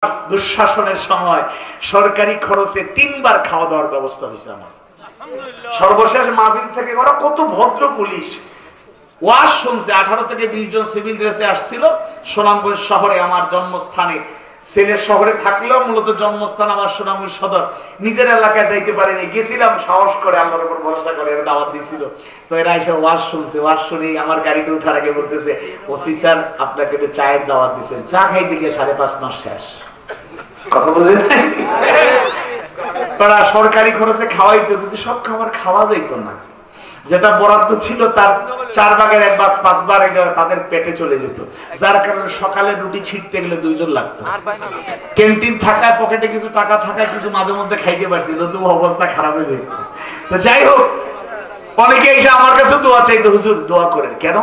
দুঃশাসনের সময় সরকারি খরচে 3 বার খাওয়া দাওয়ার ব্যবস্থা হয়েছে আমার। সর্বশেষ মাহফিল থেকে ওরা কত ভদ্র পুলিশ ওয়াজ শুনছে, 18 থেকে 20 জন সিভিল ড্রেসে আসছিল সুনামগঞ্জ শহরে, আমার জন্মস্থানে। সিলেট শহরে থাকলেও মূলত জন্মস্থান আমার সুনামগঞ্জ সদর। নিজের এলাকায় যাইতে পারিনি, গেছিলাম সাহস করে, আল্লাহর উপর ভরসা করে। এরা দাওয়াত দিয়েছিল, তো এরা এসে ওয়াজ শুনছে। ওয়াজ শুনেই আমার গাড়িতে উঠার আগে বলতেছে, ওসি স্যার আপনাকে একটু চায়ের দাওয়াত দিচ্ছেন। চা খাইতে গিয়ে 5.5 মাস শেষ। কথা বলছেন না? তারা সরকারি খরচে খাওয়াইতো, কিন্তু সব খাবার খাওয়া যাইতো না। যেটা বরাদ্দ ছিল তার 4 ভাগের 1 ভাগ 5 বার তাদের পেটে চলে যেত, যার কারণে সকালে রুটি ছিটতে গেলে 2 জন লাগতো। ক্যান্টিন থাকায়, পকেটে কিছু টাকা থাকায় কিছু মাঝে মধ্যে খাইতে পারছিল, তবু অবস্থা খারাপ হয়ে যেত। তো যাই হোক, অনেকে এসে আমার কাছে দোয়া চাইতো, হুজুর দোয়া করেন। কেন?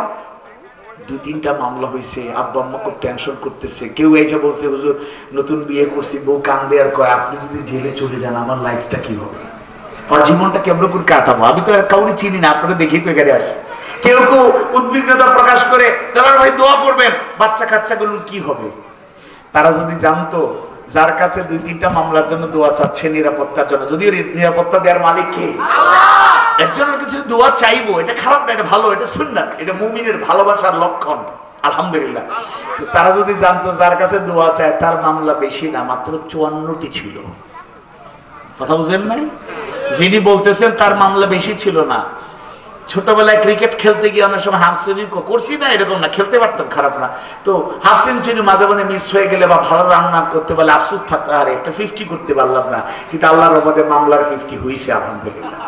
2-3টা মামলা হয়েছে, আব্বা আম্মা খুব টেনশন করতেছে। কেউ এসে বলছে, হুজুর নতুন বিয়ে করছি, বউ কান্দে আর কয় আপনি যদি জেলে চলে যান আমার লাইফটা কি হবে, আমার জীবনটা কেমন করে কাটাবো, আমি তো কাউকে চিনি না, আপনাকে দেখেই তো এখানে আসে। কেউ কেউ উদ্বিগ্নতা প্রকাশ করে, তারা ভাই দোয়া করবেন, বাচ্চা কাচ্চাগুলোর কি হবে। তারা যদি জানতো যার কাছে 2-3টা মামলার জন্য দোয়া চাচ্ছে নিরাপত্তার জন্য, যদিও নিরাপত্তা দেওয়ার মালিক কে, একজনের কিছু দোয়া চাইবো, এটা খারাপ না, এটা ভালো, এটা সুন্নাত, এটা মুমিনের ভালোবাসার লক্ষণ, আলহামদুলিল্লাহ। তারা যদি জানতো যার কাছে দোয়া চায় তার মামলা বেশি না, মাত্র 54টি ছিল। কথা বুঝেন নাই? যিনি বলতেছেন তার মামলা বেশি ছিল না। ছোটবেলায় ক্রিকেট খেলতে গিয়ে অনেক সময় হাফ সেঞ্চুরি করছি না, এরকম না, খেলতে পারতাম, খারাপ না। তো হাফ সেঞ্চুরি মাঝে মাঝে মিস হয়ে গেলে বা ভালো রান না করতে পারলে আফসোস থাকতে, আরে একটা 50 করতে পারলাম না। কিন্তু আল্লাহর রহমতে মামলার 50 হয়েছে, আলহামদুলিল্লাহ।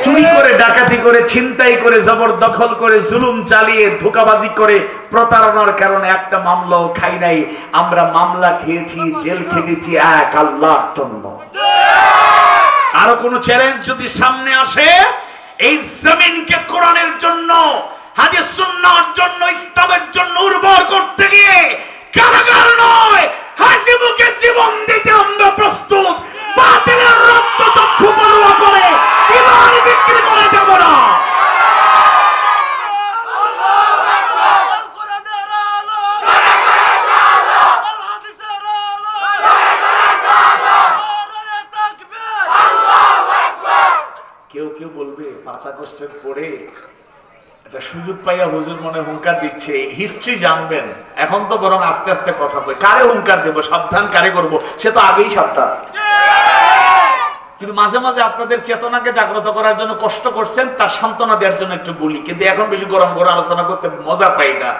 চুরি করে, ডাকাতি করে, ছিনতাই করে, জবরদখল করে, জুলুম চালিয়ে, ধোঁকাবাজি করে, প্রতারণার কারণে একটা মামলাও খাই নাই। আমরা মামলা খেয়েছি, জেল খেটেছি এক আল্লাহর জন্য। আরো কোন চ্যালেঞ্জ যদি সামনে আসে, এই জমিনকে কোরআনের জন্য, হাদিস সুন্নাহর জন্য, ইসলামের জন্য উর্বর করতে গিয়ে কারাগার নয়, হাসি মুখে জীবন দিতে আমরা প্রস্তুত। বাতিলের রক্ত চক্ষু পড়ুয়া করে ঈমান বিক্রি করে দেব না। কেউ কেউ বলবে 5 আগস্টের পরে একটা সুযোগ পাইয়া হুজুর মনে হুঙ্কার দিচ্ছে, হিস্ট্রি জানবেন। এখন তো বরং আস্তে আস্তে কথা বলে, কারে হুঙ্কার দেব, সাবধান কারে করব, সে তো আগেই সাবধান। কিন্তু মাঝে মাঝে আপনাদের চেতনাকে জাগ্রত করার জন্য কষ্ট করছেন, তার সান্ত্বনা দেওয়ার জন্য একটু বলি। কিন্তু এখন বেশি গরম গরম আলোচনা করতে মজা পাই না।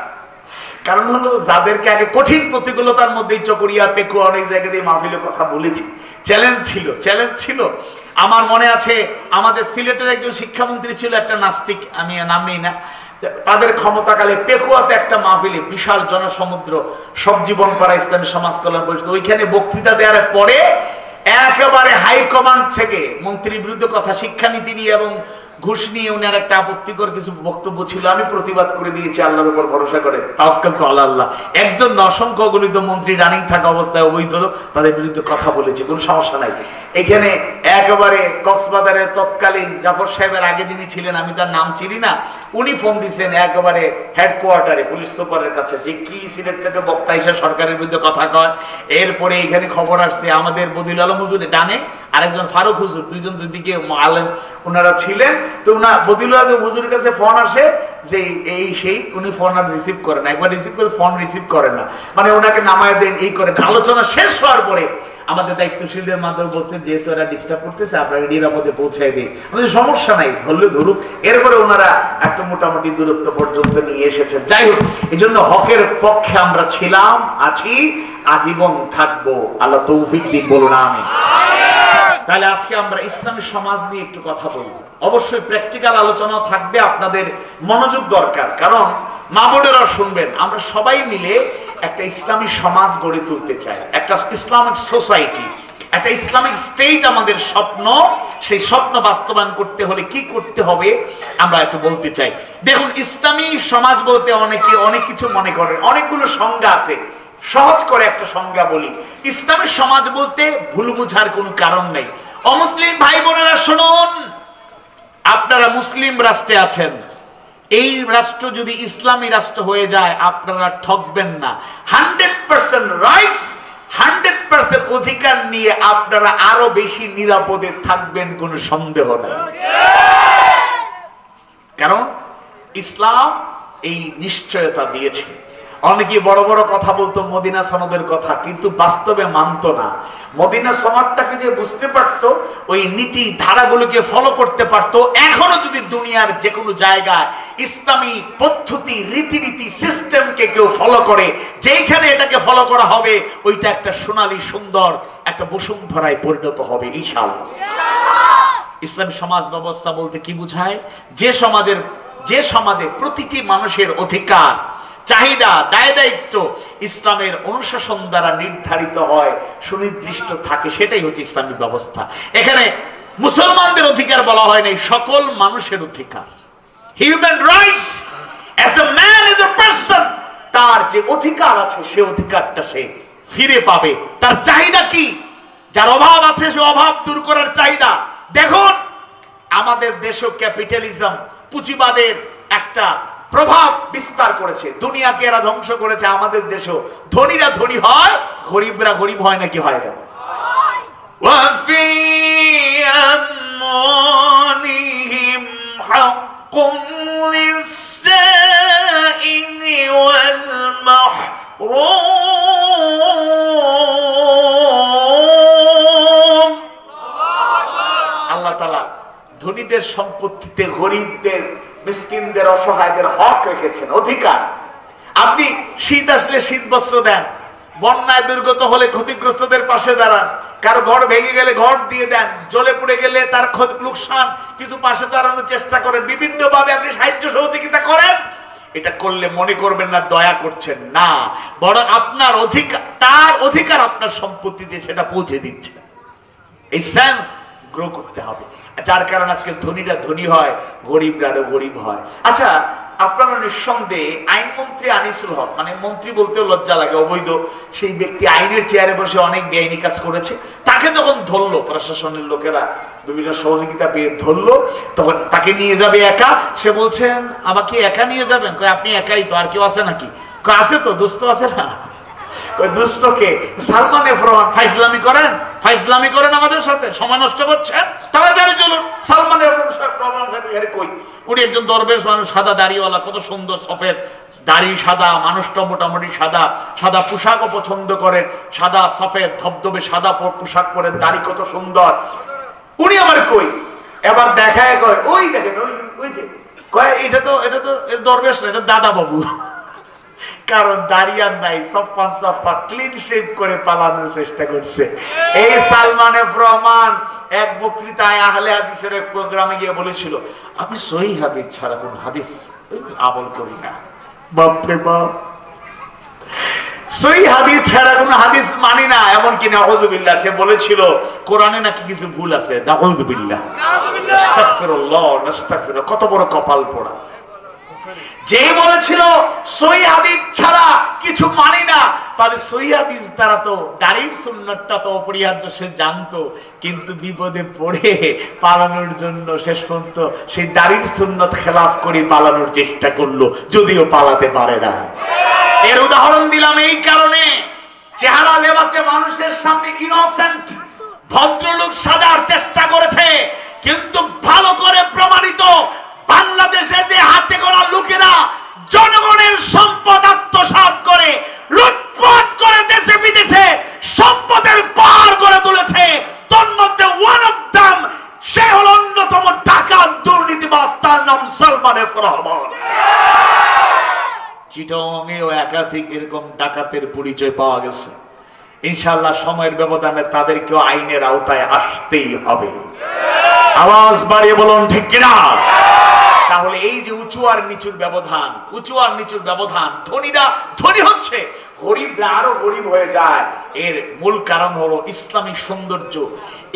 কারণ হলো, যাদেরকে আগে কঠিন প্রতিকূলতার মধ্যেই চকরিয়া, পেকুয়া, অনেক জায়গা দিয়ে মাহফিলে কথা বলেছি, চ্যালেঞ্জ ছিল। আমার মনে আছে আমাদের সিলেটের একজন শিক্ষামন্ত্রী ছিল, একটা নাস্তিক, আমি নাম নেই না। তাদের ক্ষমতাকালে পেকুয়াতে একটা মাহফিলে, বিশাল জনসমুদ্র, সব জীবন পাড়া ইসলামী সমাজ কল্যাণ পরিষদ, ওইখানে বক্তৃতা দেওয়ার পরে একেবারে হাইকমান্ড থেকে মন্ত্রীর বিরুদ্ধে কথা, শিক্ষানীতি নিয়ে এবং ঘুষ নিয়ে উনার একটা আপত্তিকর কিছু বক্তব্য ছিল। আমি প্রতিবাদ করে দিয়েছি আল্লাহর উপর ভরসা করে, তাওয়াক্কাল তো আল্লাহ। একজন অসংখ্য অগণিত মন্ত্রী রানিং থাকা অবস্থায় অবৈধ, তাদের বিরুদ্ধে কথা বলেছি, কোনো সমস্যা নাই। এখানে একেবারে কক্সবাজারের তৎকালীন জাফর সাহেবের আগে যিনি ছিলেন, আমি তার নাম চিনি না, উনি ফোন দিচ্ছেন একেবারে হেডকোয়ার্টারে, পুলিশ সুপারের কাছে, যে কি সিলেট থেকে বক্তা এসে সরকারের বিরুদ্ধে কথা কয়। এরপরে এখানে খবর আসছে আমাদের বদিল আলম হুজুর ডানে, আরেকজন ফারুক হুজুর, দুইজন দুইদিকে আলেম ওনারা ছিলেন। তো না, বদিল আলম হুজুরের কাছে ফোন আসে যে এই সেই, উনি ফোন আর রিসিভ করেন না, একবার রিসিভ করে ফোন রিসিভ করেন না, মানে ওনাকে নামায় দেন, এই করেন। আলোচনা শেষ হওয়ার পরে আমাদের দায়িত্বশীলদের মাধ্যমে বলছেন, যেহেতু এরা ডিস্টার্ব করতেছে আপনাকে নিরাপদে পৌঁছায় দিই, আমাদের সমস্যা নাই, ধরলে ধরুক। এরপরে ওনারা একটা মোটামুটি দূরত্ব পর্যন্ত নিয়ে এসেছেন। যাই হোক, এই জন্য হকের পক্ষে আমরা ছিলাম, আছি, আজীবন থাকবো। আল্লাহ তৌফিক দিন, বলুন আমিন। তাহলে আজকে আমরা ইসলামী সমাজ নিয়ে একটু কথা বলবো। অবশ্যই প্র্যাকটিক্যাল আলোচনাও থাকবে, আপনাদের মনোযোগ দরকার, কারণ মা বোনেরা শুনবেন। আমরা সবাই মিলে একটা ইসলামী সমাজ গড়ে তুলতে চাই, একটা ইসলামিক সোসাইটি, একটা ইসলামিক স্টেট আমাদের স্বপ্ন। সেই স্বপ্ন বাস্তবায়ন করতে হলে কি করতে হবে আমরা একটু বলতে চাই। দেখুন, ইসলামী সমাজ বলতে অনেকে অনেক কিছু মনে করেন, অনেকগুলো সংজ্ঞা আছে। সহজ করে একটা সংজ্ঞা বলি, ইসলামী সমাজ বলতে ভুল বুঝার কোনো কারণ নেই। অমুসলিম ভাই বোনেরা শুনুন, আপনারা মুসলিম রাষ্ট্রে আছেন, এই রাষ্ট্র যদি ইসলামী রাষ্ট্র হয়ে যায় আপনারা ঠকবেন না। 100% রাইটস 100% অধিকার নিয়ে আপনারা আরো বেশি নিরাপদে থাকবেন, কোনো সন্দেহ নেই। কারণ ইসলাম এই নিশ্চয়তা দিয়েছে। অনেকে বড় বড় কথা বলতো মদিনা সনদের কথা, কিন্তু বাস্তবে মানত না। মদিনা সনদটাকে যে বুঝতে পারতো, ওই নীতি ধারাগুলোকে ফলো করতে পারতো, এখনো যদি দুনিয়ার যে কোনো জায়গায় ইসলামী পদ্ধতি, রীতিনীতি, সিস্টেমকে কেউ ফলো করে, যেইখানে এটাকে ফলো করা হবে, ওইটা একটা সোনালী সুন্দর একটা বসুন্ধরায় পরিণত হবে ইনশাআল্লাহ। ইসলামী সমাজ ব্যবস্থা বলতে কি বোঝায়? যে সমাজে প্রতিটি মানুষের অধিকার, চাহিদা, দায় দায়িত্ব ইসলামের অনুশাসন দ্বারা নির্ধারিত হয়, সুনির্দিষ্ট থাকে, সেটাই হচ্ছে ইসলামী ব্যবস্থা। এখানে মুসলমানদের অধিকার বলা হয় নাই, সকল মানুষের অধিকার, human rights. As a man, as a person, তার যে অধিকার আছে সে অধিকারটা সে ফিরে পাবে। তার চাহিদা কি? যার অভাব আছে সে অভাব দূর করার চাহিদা। দেখুন, আমাদের দেশে ক্যাপিটালিজম, পুঁজিবাদের একটা প্রভাব বিস্তার করেছে, দুনিয়াকে এরা ধ্বংস করেছে। আমাদের দেশও ধনীরা ধনী হয়, গরিবরা গরিব হয় নাকি হয় না? আল্লাহ তাআলা ধনীদের সম্পত্তিতে গরিবদের, মিসকিনদের, অসহায়দের হক রেখেছেন, অধিকার। আপনি শীত আসলে শীত বস্ত্র দেন, বন্যায় দুর্গত হলে ক্ষতিগ্রস্তদের পাশে দাঁড়ান, কারো ঘর ভেঙে গেলে ঘর দিয়ে দেন, জ্বলে পুড়ে গেলে তার লোকসান কিছু পাশে দাঁড়ানোর চেষ্টা করেন, বিভিন্ন ভাবে আপনি সাহায্য সহযোগিতা করেন। এটা করলে মনে করবেন না দয়া করছেন, না, বরং আপনার অধিকার, তার অধিকার আপনার সম্পত্তিতে সেটা পৌঁছে দিচ্ছে। এই সেন্স গ্রো করতে হবে, যার কারণে আজকে ধনীরা ধনী হয়, গরিবরা আরো গরিব হয়। আচ্ছা, আপনারা নিঃসন্দেহে আইনমন্ত্রী আনিসুল হক, মানে মন্ত্রী বলতেও লজ্জা লাগে, অবৈধ সেই ব্যক্তি আইনের চেয়ারে বসে অনেক বেআইনি কাজ করেছে। তাকে যখন ধরলো প্রশাসনের লোকেরা, বিভিন্ন সহযোগিতা পেয়ে ধরলো, তখন তাকে নিয়ে যাবে একা। সে বলছেন, আমাকে একা নিয়ে যাবেন? কয়, আপনি একাই তো, আর কেউ আছে নাকি? কয়, আছে তো, দোস্ত আছে না। দুষ্টকে সালমান এফ রহমান ফাইজলামি করেন আমাদের সাথে, সময় নষ্ট করছেন, তাড়াতাড়ি চলুন। সালমান এফ রহমান কই? উনি একজন দরবেশ মানুষ, সাদা দাড়িওয়ালা, কত সুন্দর সফেদ দাড়ি, সাদা মানুষটা, মোটামুটি সাদা সাদা পোশাকও পছন্দ করেন, সাদা সফেদ ধবধবে সাদা পোশাক পরেন, দাড়ি কত সুন্দর। উনি আবার কই? এবার দেখায় কয়, ওই দেখেন, ওই যে কয়, এটা তো দরবেশ, এটা দাদা বাবু। কারণ দাঁড়িয়ার নাই, সফা ক্লিন শেভ করে পালানোর চেষ্টা করছে। এই সালমান এফ রহমান এক বক্তৃতায় আহলে হাদিসের এক প্রোগ্রামে গিয়ে বলেছিল, আমি সহিহ হাদিস ছাড়া কোন হাদিস আমল করি না। বাপরে বাপ, সহিহ হাদিস ছাড়া কোন হাদিস মানি না, এমনকি নাউযুবিল্লাহ সে বলেছিল কোরআনে নাকি কিছু ভুল আছে। নাউযুবিল্লাহ, আস্তাগফিরুল্লাহ, নাস্তাগফিরুল্লাহ, কত বড় কপাল পোড়া। যে বলেছিল সহিহ হাদিস ছাড়া কিছু মানি না, তাহলে সহিহ হাদিস দ্বারা তো দাড়ির সুন্নতটা তো অপরিহার্য সে জানতো, কিন্তু বিপদে পড়ে পালানোর জন্য শেষ পর্যন্ত সেই দাড়ির সুন্নত খেলাফ করে পালানোর চেষ্টা করলো, যদিও পালাতে পারে না। এর উদাহরণ দিলাম এই কারণে, চেহারা লেবাসে মানুষের সামনে ইনোসেন্ট ভদ্রলোক সাজার চেষ্টা করেছে, কিন্তু ভালো করে প্রমাণিত বাংলাদেশে যে হাতে গড়া লোকেরা জনগণের সম্পদ আত্মসাৎ করে, লুটপাট করে দেশে বিদেশে সম্পদের পাহাড় করে তুলেছে, তন্মধ্যে ওয়ান অফ দাম, সে হল অন্যতম ডাকাত দুর্নীতিবাজ, তার নাম সালমান এফ রহমান। চিটংয়েও একাধিক এরকম ডাকাতের পরিচয় পাওয়া গেছে। ইনশাআল্লাহ সময়ের ব্যবধানে তাদেরকেও আইনের আওতায় আসতেই হবে। আওয়াজ বাড়িয়ে বলুন ঠিক কিনা? তাহলে এই যে উঁচু আর নিচুর ব্যবধান, ধনীরা ধনী হচ্ছে, গরিবরা আরো গরিব হয়ে যায়, এর মূল কারণ হলো ইসলামিক সৌন্দর্য।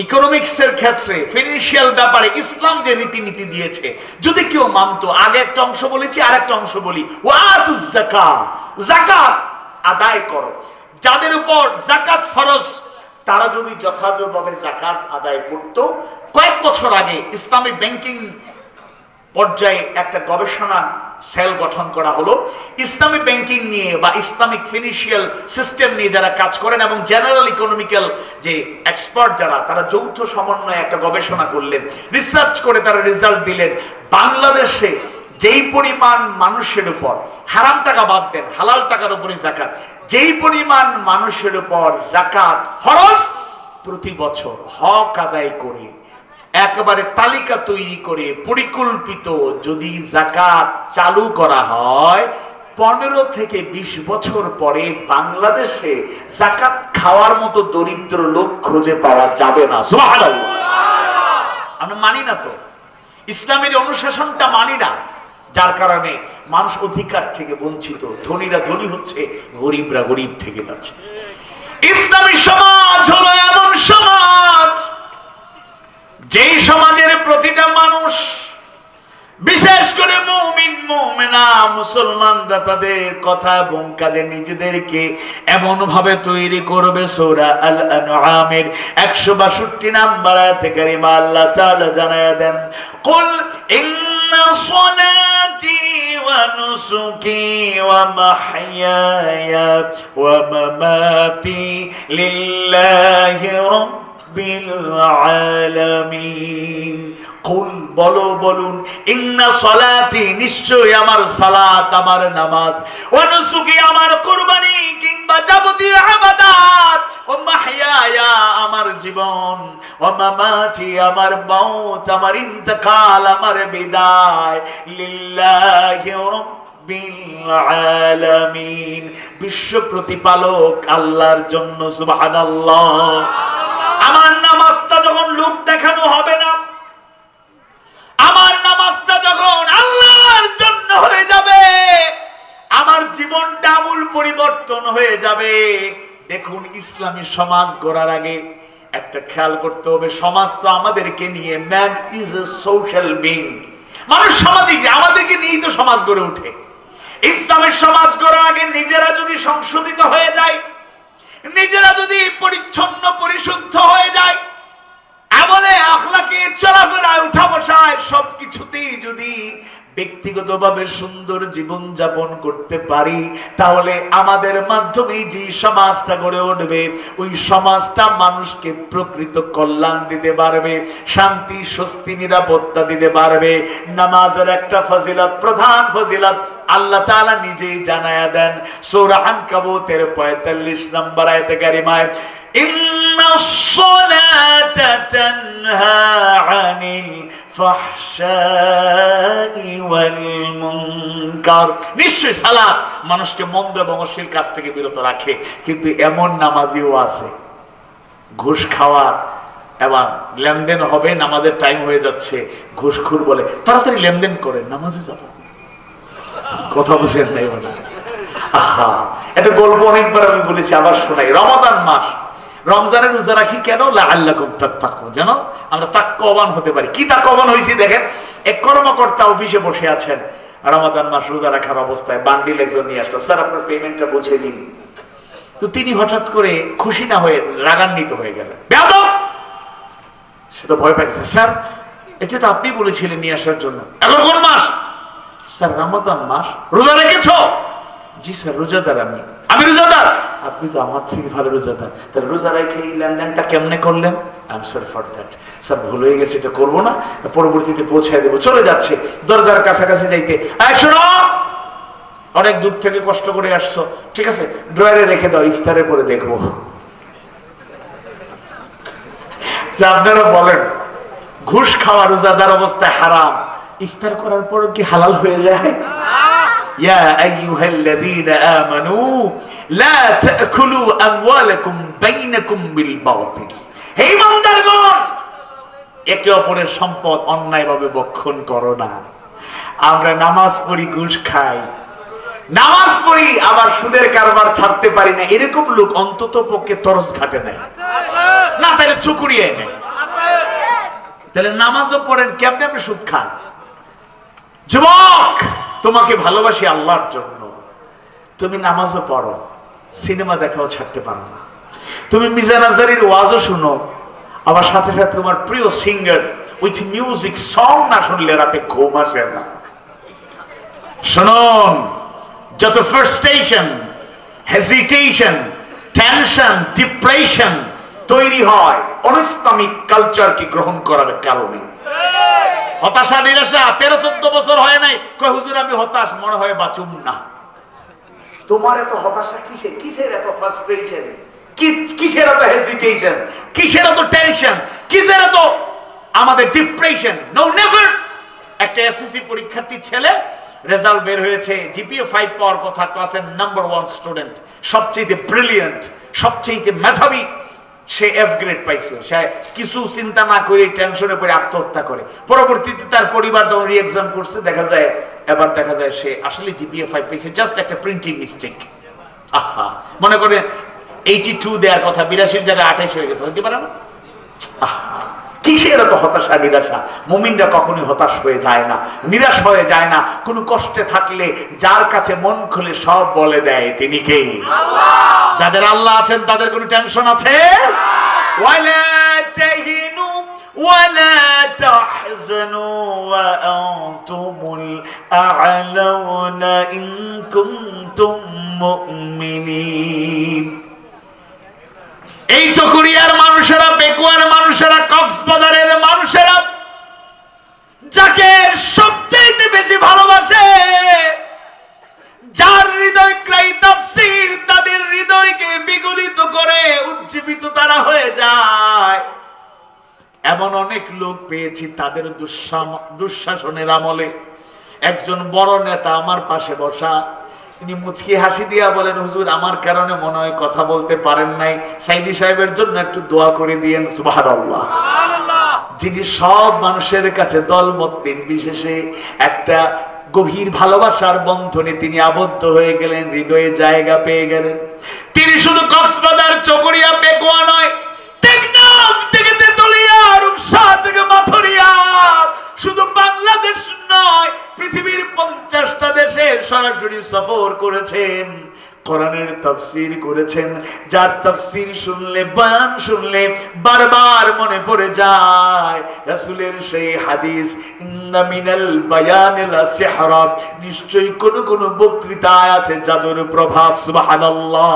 ইকোনমিক্সের ক্ষেত্রে, ফিনান্সিয়াল ব্যাপারে ইসলাম যে রীতিনীতি দিয়েছে, যদি কেউ মানতো, আগে একটা অংশ বলেছি, আর একটা অংশ বলি, ওয়াতুজ যাকাত, যাকাত আদায় করো। যাদের উপর যাকাত ফরজ, তারা যদি যথাযথভাবে যাকাত আদায় করত। কয়েক বছর আগে ইসলামিক ব্যাংকিং পর্যায়ে একটা গবেষণা সেল গঠন করা হলো ইসলামিক ব্যাংকিং নিয়ে বা ইসলামিক ফিনান্সিয়াল সিস্টেম নিয়ে যারা কাজ করেন এবং জেনারেল ইকোনমিক্যাল যে এক্সপার্ট যারা, তারা যৌথ সমন্বয়ে একটা গবেষণা করলেন, রিসার্চ করে তারা রেজাল্ট দিলেন বাংলাদেশে যেই পরিমাণ মানুষের উপর, হারাম টাকা বাদ দেন, হালাল টাকার উপরে যাকাত, যেই পরিমাণ মানুষের উপর যাকাত ফরজ, প্রতি বছর হক আদায় করে একেবারে তালিকা তৈরি করে পরিকল্পিত যদি যাকাত চালু করা হয়, 15 থেকে 20 বছর পরে বাংলাদেশে যাকাত খাওয়ার মতো দরিদ্র লোক খুঁজে পাওয়া যাবে না। সুবহানাল্লাহ। আমরা মানি না তো, ইসলামের অনুশাসনটা মানি না, যার কারণে মানুষ অধিকার থেকে বঞ্চিত, ধনীরা ধনী হচ্ছে, গরিবরা গরিব থেকে যাচ্ছে। ইসলামী সমাজ হলো এমন সমাজ যেই সমাজের প্রতিটা মানুষ, বিশেষ করে মুমিন মুমিনা মুসলমানরা তাদের কথা এবং কাজে নিজেদেরকে এমন ভাবে তৈরি করবে। সূরা আল আনআমের 162 নম্বর আয়াতে কারিমা আল্লাহ তাআলা জানায়া দেন, কুল ইন্না সলাতি ওয়া নুসুকি ওয়া মাহইয়ায়া ওয়া মামাতি লিল্লাহি রাব্বিল আলামিন। কুল বলো, বলুন, ইন্না সলাতি নিশ্চয় আমার সালাত, আমার নামাজ, ওয়া নুসুকি আমার কুরবানি কিংবা যাবতীয় ইবাদত, ওয়া মাহইয়ায়া আমার জীবন, ওয়া মামাতি আমার মওত, আমার ইন্তেকাল, আমার বিদায়, লিল্লাহি রাব্বিল আলামিন, বিশ্ব প্রতিপালক আল্লাহর জন্য। সুবহানাল্লাহ। আমার নামাজটা যখন লোক দেখানো হবে না, আমার নামাজটা যখন আল্লাহর জন্য হয়ে যাবে, আমার জীবনটা আমূল পরিবর্তন হয়ে যাবে। দেখুন, ইসলামী সমাজ গড়ার আগে একটা খেয়াল করতে হবে, সমাজ তো আমাদেরকে নিয়ে, man is a social being, মানুষ সামাজিক, আমাদেরকে নিয়েই তো সমাজ গড়ে ওঠে। ইসলামের সমাজ গড়ার আগে নিজেরা যদি সংশোধিত হয়ে যায়, নিজেরা যদি পরিচ্ছন্ন পরিশুদ্ধ হয়ে যায়, আমলে আখলাকে চলাফেরায় উঠা বসায় সবকিছুতেই যদি ব্যক্তিগতভাবে সুন্দর জীবন যাপন করতে পারি, তাহলে আমাদের মাধ্যমে যে সমাজটা গড়ে উঠবে, ওই সমাজটা মানুষকে প্রকৃত কল্যাণ দিতে পারবে, শান্তি স্বস্তি নিরাপত্তা দিতে পারবে। নামাজের একটা ফজিলত, প্রধান ফজিলত আল্লাহ তাআলা নিজেই জানায়া দেন সূরা আনকাবুতের 45 নম্বর আয়াতে কারিমায়, ইন্নাস সালাতা তানহা আনিল ফাহশাই ওয়াল মুনকার, নিশ্চয় সালাত মানুষকে মন্দ এবং অশ্লীল কাজ থেকে বিরত রাখে। কিন্তু এমন নামাজিও আছে ঘুষ খাওয়ার এবং লেনদেন হবে, নামাজের টাইম হয়ে যাচ্ছে, ঘুষখোর বলে তাড়াতাড়ি লেনদেন করে নামাজে যাবো। কথা বুঝেন নাই বলে? আহা, এটা গল্প অনেকবার আমি বলেছি, আবার শোনাই। রমাদান মাস, রমজানের রোজা রাখি কেন? লাআল্লাকুম তাত্তাকুন, যেন আমরা তাকওয়াবান হতে পারি। কি তাকওয়াবান হইছি দেখেন, এক কর্মকর্তা অফিসে বসে আছেন, রমাদান মাস রোজা রাখার অবস্থায় বান্ডিল একজন নিয়ে আসলো, স্যার আপনার পেমেন্টটা বুঝিয়ে দিন। তো তিনি হঠাৎ করে খুশি না হয়ে রাগান্বিত হয়ে গেলেন। বেয়াদব! সে তো ভয় পাইছে, স্যার এটা তো আপনি বলেছিলেন নিয়ে আসার জন্য। এখন কোন মাস? স্যার রমাদান মাস। রোজা রেখেছো? জি স্যার রোজাদার আমি। আমি রোজাদার? আপনি তো আমার থেকে ভালো রোজাদার। তাহলে রোজা রেখে এই লেনদেনটা কেমনে করলেন? I am sorry for that. Sir ভুল হয়ে গেছে, এটা করবো না, পরবর্তীতে পৌঁছায় দেবো। চলে যাচ্ছে, দরজার কাছাকাছি যাইতে, শোনো অনেক দূর থেকে কষ্ট করে আসছো, ঠিক আছে ড্রয়ারে রেখে দাও, ইফতারের পরে দেখবো। যা আপনারা বলেন ঘুষ খাওয়া রোজাদার অবস্থায় হারাম, ইফতার করার পর কি হালাল হয়ে যায়? ইয়া আইয়ুহাল্লাযীনা আমানু লা তাকুলু আমওয়ালাকুম বাইনাকুম বিল বাতিল, হে ঈমানদারগণ একে অপরের সম্পদ অন্যায়ভাবে ভক্ষণ করো না। আমরা নামাজ পড়ি, ঘুষ খাই, নামাজ পড়ি আবার সুদের কারবার ছাড়তে পারি না, এরকম লোক অন্তত পক্ষে তরস ঘাটে নাই না, তাহলে চুকুরিয়ে নেই। তাহলে নামাজও পড়েন, কেমনে আপনি সুদ খান? যুবক, তোমাকে ভালোবাসি আল্লাহর জন্য, তুমি নামাজও পড়ো, সিনেমা দেখাও ছাড়তে পারো না, তুমি মিজান আজহারীর ওয়াজও শুনো, আবার সাথে সাথে তোমার প্রিয় সিঙ্গার উইথ মিউজিক সং না শুনলে রাতে ঘুম আসে না। শুনুন, যত ফ্রাস্ট্রেশন, হেজিটেশন, টেনশন, ডিপ্রেশন তৈরি হয় অনইসলামিক কালচারকে গ্রহণ করার কারণে। হতাশা, নিরাশা। 13-14 বছর হয় নাই, কয় হুজুর আমি হতাশ, মনে হয় বাঁচুম না। তোমার এত হতাশা কিসের? কিসের এত ফ্রাস্ট্রেশন? কিসের এত হেজিটেশন? কিসের এত টেনশন? কিসের এত আমাদের ডিপ্রেশন? No, never. একটা এসএসসি পরীক্ষার্থী ছেলে, রেজাল্ট বের হয়েছে, জিপিএ 5 পাওয়ার কথা, ক্লাসের নাম্বার 1 স্টুডেন্ট, সবচেয়ে ব্রিলিয়েন্ট, সবচেয়ে মেধাবী। সে F গ্রেড পাইছে। সে কিছু চিন্তা না করে টেনশনে পড়ে আত্মহত্যা করে। পরবর্তীতে তার পরিবার যখন রি-এক্সাম করছে, দেখা যায় সে আসলে জিপিএ 5 পেয়েছে, জাস্ট একটা প্রিন্টিং মিস্টেক। আহা, মনে করে 82 দেওয়ার কথা, 82 জায়গায় 28 হয়ে গেছে, হতে পারে না? আহা, কিসের এত হতাশা, নিরাশা? মুমিনরা কখনোই হতাশ হয়ে যায় না, নিরাশ হয়ে যায় না। কোনো কষ্টে থাকলে যার কাছে মন খুলে সব বলে দেয়, তিনি কে? যাদের আল্লাহ আছেন তাদের কোনো টেনশন আছে? ওয়ালা তাহিনু ওয়ালা তাহজানু ওয়া আনতুমুল আ'লাউনা ইন কুনতুম মুমিনিন। এই চকরিয়ার মানুষেরা, বেকুয়ার মানুষেরা, কক্সবাজারের মানুষেরা যাকে সবচেয়ে বেশি ভালোবাসে, যার হৃদয় ক্রাই তাফসীর তাদের হৃদয়কে বিগলিত করে উজ্জীবিত তারা হয়ে যায়। এমন অনেক লোক পেয়েছি তাদের দুঃশাসনের আমলে। একজন বড় নেতা আমার পাশে বসা, তিনি মুচকি হাসি দিয়া বলেন, হুজুর আমার কারণে মনে হয় কথা বলতে পারেন নাই, সাইদি সাহেবের জন্য একটু দোয়া করে দিয়েন। সুবহানাল্লাহ। যিনি সব মানুষের কাছে দলমত নির্বিশেষে একটা গভীর ভালোবাসার বন্ধনে তিনি আবদ্ধ হয়ে গেলেন, হৃদয়ে জায়গা পেয়ে গেলেন। তিনি শুধু কক্সবাজার, চকরিয়া, বেকুয়া নয়, টেকনাফ থেকে তেতুলিয়া, রূপসা থেকে মাথুরিয়া, শুধু বাংলাদেশ নয়, পৃথিবীর 50টা দেশে সরাসরি সফর করেছেন, কোরআনের তাফসীর করেছেন। যার তাফসীর শুনলে, বয়ান শুনলে বারবার মনে পড়ে যায় রাসূলের সেই হাদিস, ইন্না মিনাল বায়ানি লা সিহরা, নিশ্চয়ই কোন কোন বক্তৃতায় আছে জাদুর প্রভাব। সুবহানাল্লাহ।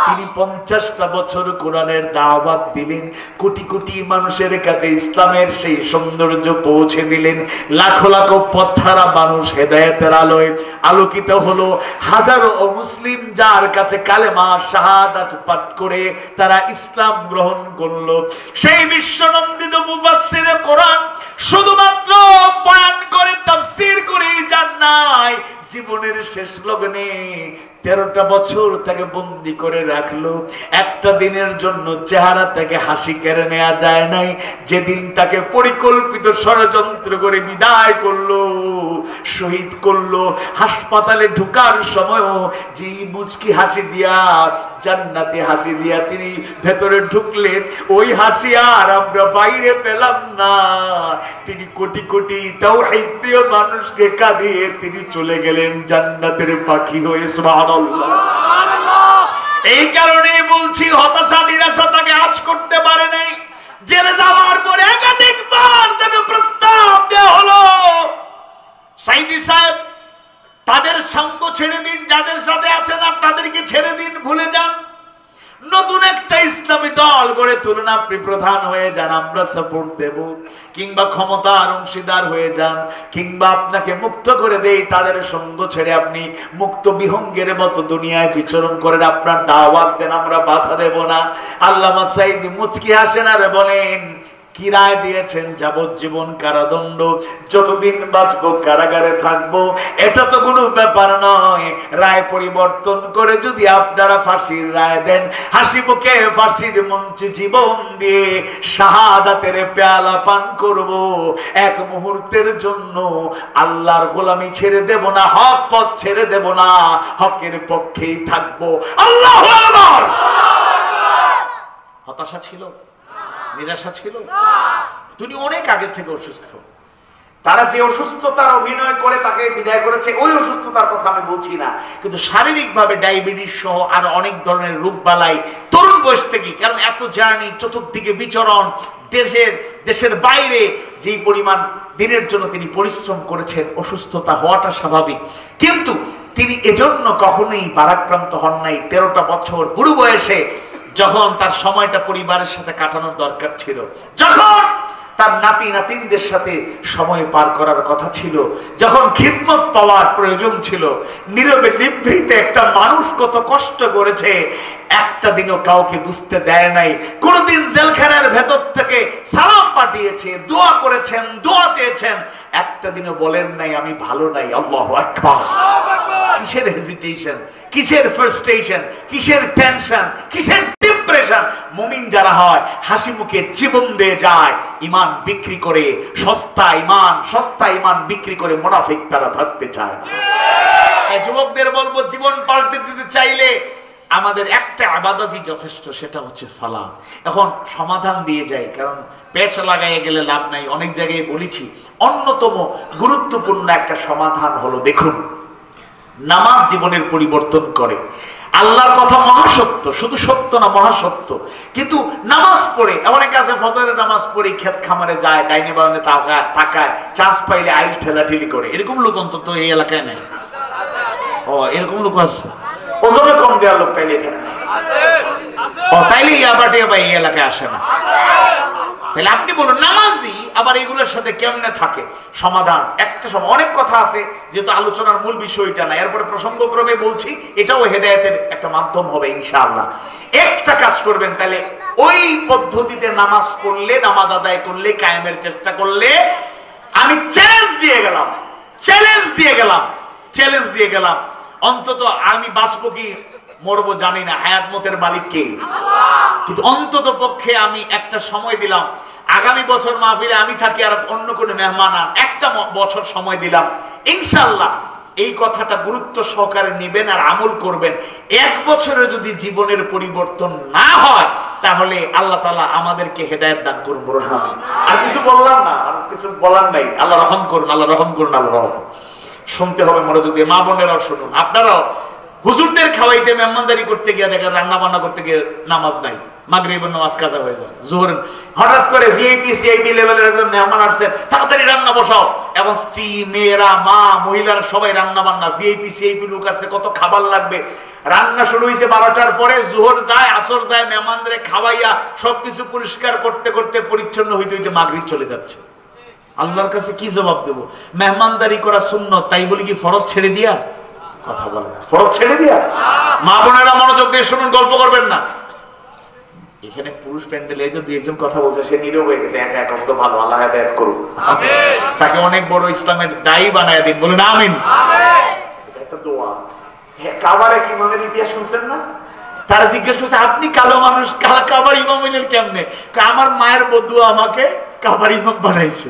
তিনি 50টা বছর কোরআনের দাওয়াত দিলেন, কোটি কোটি মানুষের কাছে ইসলামের সেই সৌন্দর্য পৌঁছে দিলেন। লাখো লাখো পথহারা মানুষ হেদায়েতের আলোয় আলোকিত হলো। হাজারো মুসলিম যার কাছে কালেমা শাহাদাত পাঠ করে তারা ইসলাম গ্রহণ করলো। সেই বিশ্বনন্দিত মুফাসসিরে কোরআন শুধুমাত্র বয়ান করে, তাফসীর করে যান নাই, জীবনের শেষ লগ্নে 13টা বছর তাকে বন্দী করে রাখলো। একটা দিনের জন্য চেহারা থেকে হাসি কেড়ে নেওয়া যায় নাই। যেদিন তাকে পরিকল্পিত ষড়যন্ত্র করে বিদায় করলো, শহীদ করলো, হাসপাতালে ঢোকার সময়ও যে মুচকি হাসি দিয়া, জান্নাতি হাসি দিয়া তিনি ভেতরে ঢুকলেন, ওই হাসি আর আমরা বাইরে পেলাম না। তিনি কোটি কোটি তাওহীদ প্রিয় মানুষকে কাঁদিয়ে তিনি চলে গেলেন জান্নাতের পাখি হয়ে। সুবহানাল্লাহ। এই কারণে বলছি, হতাশা নিরাশা তাকে আজ করতে পারে নাই। জেলে যাওয়ার পরে একাধিকবার তাকে প্রস্তাব দেওয়া হলো, সাইদি সাহেব তাদের সঙ্গ ছেড়ে দিন, যাদের সাথে আছেন আর তাদেরকে ছেড়ে দিন, ভুলে যান, নতুন একটা ইসলামী দল গড়ে তুলুন, আপনি প্রধান হয়ে যান, আমরা সাপোর্ট দেব, কিংবা ক্ষমতার অংশীদার হয়ে যান, কিংবা আপনাকে মুক্ত করে দেই, তাদের সঙ্গ ছেড়ে আপনি মুক্ত বিহঙ্গের মতো দুনিয়ায় বিচরণ করেন, আপনার দাওয়াত দেন, আমরা বাধা দেব না। আল্লামা সাঈদী মুচকি হাসেন আর বলেন, কি রায় দিয়েছেন? যাবজ্জীবন কারাদণ্ড, যতদিন বাঁচবো কারাগারে থাকবো, এটা তো কোনো ব্যাপার নয়। রায় পরিবর্তন করে যদি আপনারা ফাঁসির রায় দেন, হাসি মুখে ফাঁসির মঞ্চে জীবন দিয়ে শাহাদাতের পেয়ালা পান করব। এক মুহূর্তের জন্য আল্লাহর গোলামি ছেড়ে দেব না, হক পথ ছেড়ে দেব না, হকের পক্ষেই থাকবো। আল্লাহু আকবার। হতাশা ছিল, নিরাশা ছিল। তিনি অনেক আগে থেকে অসুস্থ, তারা যে অসুস্থতার অভিনয় করে তাকে বিদায় করেছে, ওই অসুস্থতার কথা আমি বলছি না, কিন্তু শারীরিকভাবে ডায়াবেটিস সহ আর অনেক ধরনের রোগবালাই তরুণ বয়স থেকে, কারণ এত জার্নি, চতুর্দিকে বিচরণ, দেশের বাইরে যেই পরিমাণ দিনের জন্য তিনি পরিশ্রম করেছেন, অসুস্থতা হওয়াটা স্বাভাবিক, কিন্তু তিনি এজন্য কখনোই ভারাক্রান্ত হন নাই। 13টা বছর বুড়ো বয়সে যখন তার সময়টা পরিবারের সাথে কাটানোর দরকার ছিল, যখন তার নাতি নাতিনদের সাথে সময় পার করার কথা ছিল, যখন খিদমত পাওয়ার প্রয়োজন ছিল, নীরবে নিভৃতে একটা মানুষ কত কষ্ট করেছে, একটা দিনও কাউকে বুঝতে দেয় নাই। কোনদিন জেলখানার ভেতর থেকে সালাম পাঠিয়েছে, দোয়া করেছেন, দোয়া চেয়েছেন, একটা দিনও বলেন নাই আমি ভালো নাই। আল্লাহু আকবার। কিসের হেজিটেশন, কিসের ফ্রাস্ট্রেশন, কিসের টেনশন, কিসের ডিপ্রেশন? মুমিন যারা হয় হাসি মুখে জীবন দিয়ে যায়, ইমান বিক্রি করে সস্তা ইমান বিক্রি করে মুনাফিক তারা থাকতে চায়। যুবকদের বলবো, জীবন পাল্টে দিতে চাইলে আমাদের একটা ইবাদতই যথেষ্ট, সেটা হচ্ছে সালাত। এখন সমাধান দিয়ে যাই, কারণ পেচ লাগাইয়ে গেলে লাভ নাই। অনেক জায়গায় বলেছি, অন্যতম গুরুত্বপূর্ণ একটা সমাধান হলো, দেখুন, নামাজ জীবনের পরিবর্তন করে। আল্লাহর কথা মহাসত্য, শুধু সত্য না, মহাসত্য। কিন্তু নামাজ পড়ে, অনেকে আছে ফজরের নামাজ পড়ে ক্ষেত খামারে যায়, ডাইনে বাগানে তাকায়, চান্স পাইলে আইল ঠেলাঠেলি করে। এরকম লোক অন্তত এই এলাকায় নেই। ও, এরকম লোক আছে, ওজনে কম দেওয়ার লোক পাইলে এখানে নেই। ও, তাইলে ইয়াবাটিয়া বা এই এলাকায় আসে না। তাহলে আপনি বলুন, নামাজি আবার এগুলোর সাথে কেমনে থাকে? সমাধান একটা সময়, অনেক কথা আছে, যেহেতু আলোচনার মূল বিষয়টা না, এরপরে প্রসঙ্গক্রমে বলছি, এটাও হেদায়েতের একটা মাধ্যম হবে ইনশাআল্লাহ। একটা কাজ করবেন, তাহলে ওই পদ্ধতিতে নামাজ পড়লে, নামাজ আদায় করলে, কায়েমের চেষ্টা করলে, আমি চ্যালেঞ্জ দিয়ে গেলাম, অন্তত আমি বাঁচবো কি মরবো জানি না, হায়াত মতের মালিক কে, কিন্তু অন্তত পক্ষে আমি একটা সময় দিলাম, আগামী বছর মাহফিলে আমি থাকি আর অন্য কোনো মেহমান আন, একটা বছর সময় দিলাম, ইনশাআল্লাহ এই কথাটা গুরুত্ব সহকারে নেবেন আর আমল করবেন। 1 বছরে যদি জীবনের পরিবর্তন না হয়, তাহলে আল্লাহ তাআলা আমাদেরকে হেদায়েত দান করুন। আর কিছু বললাম না, আর কিছু বলার নাই। আল্লাহ রহম করুন, আল্লাহ রহম করুন, আল্লাহ রহম। শুনতে হবে মনোযোগ দিয়ে, মা বোনেরাও শুনুন। আপনারাও হুজুরদের খাওয়াইতে মেহমানদারি করতে গিয়ে দেখেন, রান্না বান্না করতে গিয়ে নামাজ নাই, মাগরিবের নামাজ কাজা হয়ে যায়, জোহর হঠাৎ করে ভিআইপি সিআইপি লেভেলের একজন মেহমান আসছে, তাড়াতাড়ি রান্না বসাও। এখন স্ত্রী, মেয়েরা, মা, মহিলারা সবাই রান্না বান্না, ভিআইপি সিআইপি লোক আসছে, কত খাবার লাগবে। রান্না শুরু হয়েছে 12টার পরে, জোহর যায়, আসর যায়, মেহমানদের খাওয়াইয়া সবকিছু পরিষ্কার করতে করতে, পরিচ্ছন্ন হইতে হইতে মাগরিব চলে যাচ্ছে। আল্লাহর কাছে কি জবাব দেব? মেহমানদারি করা সুন্নত, তাই বলি কি ফরজ ছেড়ে দিয়া? কথা বলে ফরজ ছেড়ে দিয়া? মা বোনেরা মনোযোগ দিয়ে শুনুন, গল্প করবেন না। এখানে পুরুষ প্যান্ডেলে এই যে 2-1 জন কথা বলছে, সে নীরব হয়ে গেছে, একা একা তো ভালো, আল্লাহ হেদায়েত করুন, আমিন। তাকে অনেক বড় ইসলামের দায়ী বানায় দিন, বলুন আমিন। এটা একটা দোয়া। কাবারে কি ইমামের ইতিহাস শুনছেন না? তারা জিজ্ঞেস করছে, আপনি কালো মানুষ, কাবার ইমাম হইলেন কেমনে? আমার মায়ের বদুয়া আমাকে কাবার ইমাম বানাইছে।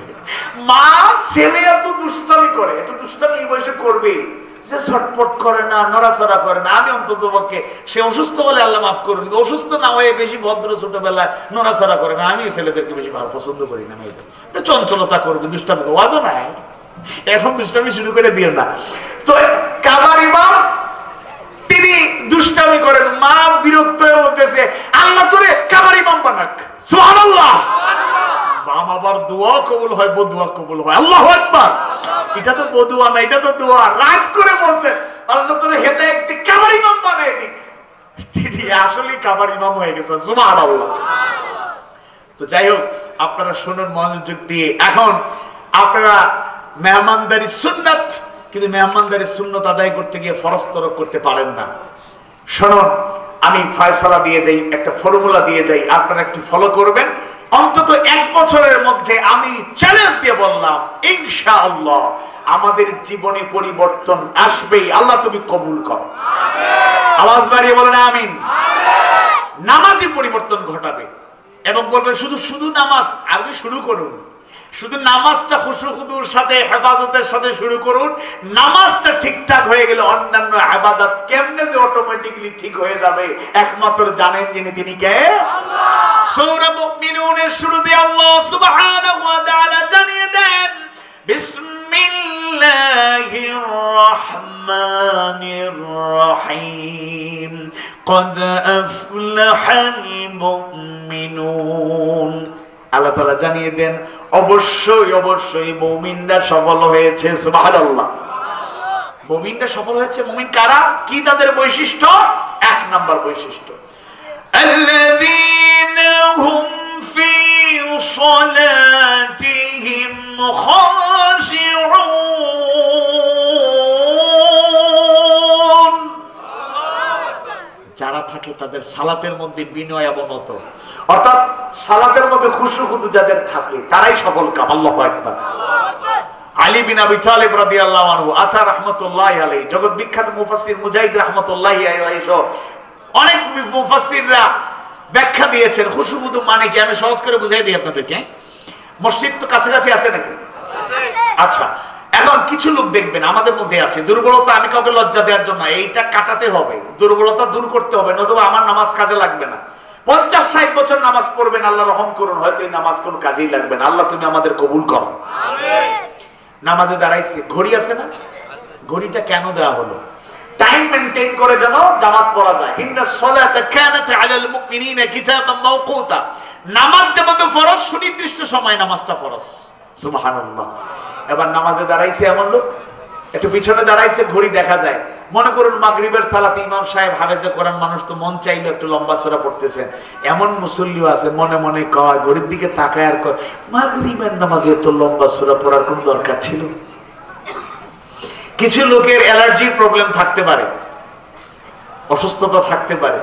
মা ছেলে এত দুষ্টামি করে, এত দুষ্টামি এই বয়সে করবে, যে ছটপট করে না, নড়াচড়া করে না। আমি অন্তত পক্ষে, সে অসুস্থ বলে আল্লাহ মাফ করুন, অসুস্থ না হয়ে বেশি ভদ্র, ছোটবেলায় নড়াচড়া করে না। আমি ছেলেদেরকে বেশি ভালো পছন্দ করি না, মেয়েদের চঞ্চলতা করবে, দুষ্টামি করবে, ওয়াজও নাই, এখন দুষ্টামি শুরু করে দিও না। তো কাবার ইমাম তিনি দুষ্টামি করেন, মা বিরক্ত হয়ে বলতেছে, আল্লাহ তোরে কাবার ইমাম বানাক। সুবহানাল্লাহ। আবার দোয়া কবুল হয়, বদুয়া কবুল হয়। আল্লাহু আকবার। এটা তো বদুয়া না, এটা তো দোয়া। রাগ করে বলছে, আল্লাহ তোরে হেদায়েত দি, কাবার ইমাম বানায় দি। তিনি আসলে কাবার ইমাম হয়ে গেছে। সুবহানাল্লাহ। তো যাই হোক, আপনারা শুনুন মনোযোগ দিয়ে। এখন আপনারা মেহমানদারি সুন্নাত, কিন্তু মেহমানদারি সুন্নাত আদায় করতে গিয়ে ফরজ তরক করতে পারেন না। শুনুন, আমি ফয়সালা দিয়ে যাই, একটা ফর্মুলা দিয়ে যাই, আপনারা একটু ফলো করবেন। অন্তত 1 বছরের মধ্যে আমি চ্যালেঞ্জ দিয়ে বললাম, ইনশাআল্লাহ আমাদের জীবনে পরিবর্তন আসবেই। আল্লাহ তুমি কবুল করো, আওয়াজ বাড়িয়ে বলেন আমিন। নামাজই পরিবর্তন ঘটাবে এবং বলবে শুধু নামাজ। আপনি শুরু করুন, শুধু নামাজটা খুশুখুদুর সাথে, হেফাজতের সাথে শুরু করুন। নামাজটা ঠিকঠাক হয়ে গেলে অন্যান্য ইবাদত কেমনে যে অটোমেটিক্যালি ঠিক হয়ে যাবে, একমাত্র জানেন যিনি, তিনি কে? আল্লাহ। সূরা মুমিনুনের শুরুতে আল্লাহ সুবহানাহু ওয়া তাআলা জানিয়ে দেন, বিসমিল্লাহির রহমানির রহিম قد أفلح المؤمنون আল্লাহ তাআলা জানিয়ে দেন অবশ্যই অবশ্যই মুমিনরা সফল হয়েছে সুবহানাল্লাহ মুমিনরা সফল হয়েছে মুমিন কারা কি তাদের বৈশিষ্ট্য এক নাম্বার বৈশিষ্ট্য আল্লাযীনা হুম ফি সালাতিহিম খাশিউন যারা থাকে তাদের সালাতের মধ্যে বিনয় অবনত অর্থাৎ সালাতের মধ্যে খুশু-খুদু যাদের থাকে তারাই সফল কাম আল্লাহু আকবার আলী বিন আবি তালিব রাদিয়াল্লাহু আনহু আতা রাহমাতুল্লাহি আলাইহি জগৎ বিখ্যাত মুফাসসির মুজাহিদ রাহমাতুল্লাহি আলাইহি অনেক মুফাসসিররা ব্যাখ্যা দিয়েছেন খুশু-খুদু মানে কি আমি সহজ করে বুঝাই দিই আপনাদেরকে মসজিদ তো কাছাকাছি আছে নাকি আচ্ছা এখন কিছু লোক দেখবেন আমাদের মধ্যে আছে দুর্বলতা আমি কাউকে লজ্জা দেওয়ার জন্য এইটা কাটাতে হবে দুর্বলতা দূর করতে হবে নতুবা আমার নামাজ কাজে লাগবে না 50-60 বছর নামাজ পড়বেন আল্লাহ রহম করুন হয়তো এই নামাজ কোন কাজেই লাগবে না আল্লাহ তুমি আমাদের কবুল করো আমিন নামাজে দাঁড়াইছে ঘড়ি আছে না ঘড়িটা কেন দেওয়া হলো টাইম মেইনটেইন করে যেন জামাত পড়া যায় ইন্নাস সালাতা কানাত আলাল মুমিনিনা কিতাবান মাওকুতা নামাজ যেভাবে ফরজ সুনির্দিষ্ট সময় নামাজটা ফরজ সুবহানাল্লাহ এবার নামাজে দাঁড়াইছে এমন লোক একটু পিছনে দাঁড়াইছে ঘড়ি দেখা যায় মনে করুন মাগরিবের সালাতে ইমাম সাহেব হাফেজে কোরআন মানুষ তো মন চাইলো একটু লম্বা সূরা পড়তেছেন এমন মুসল্লিও আছে মনে মনে কয় ঘড়ির দিকে তাকায় আর কয় মাগরিবের নামাজে তো লম্বা সূরা পড়ার কোন দরকার ছিল কিছু লোকের অ্যালার্জির প্রবলেম থাকতে পারে অসুস্থতা থাকতে পারে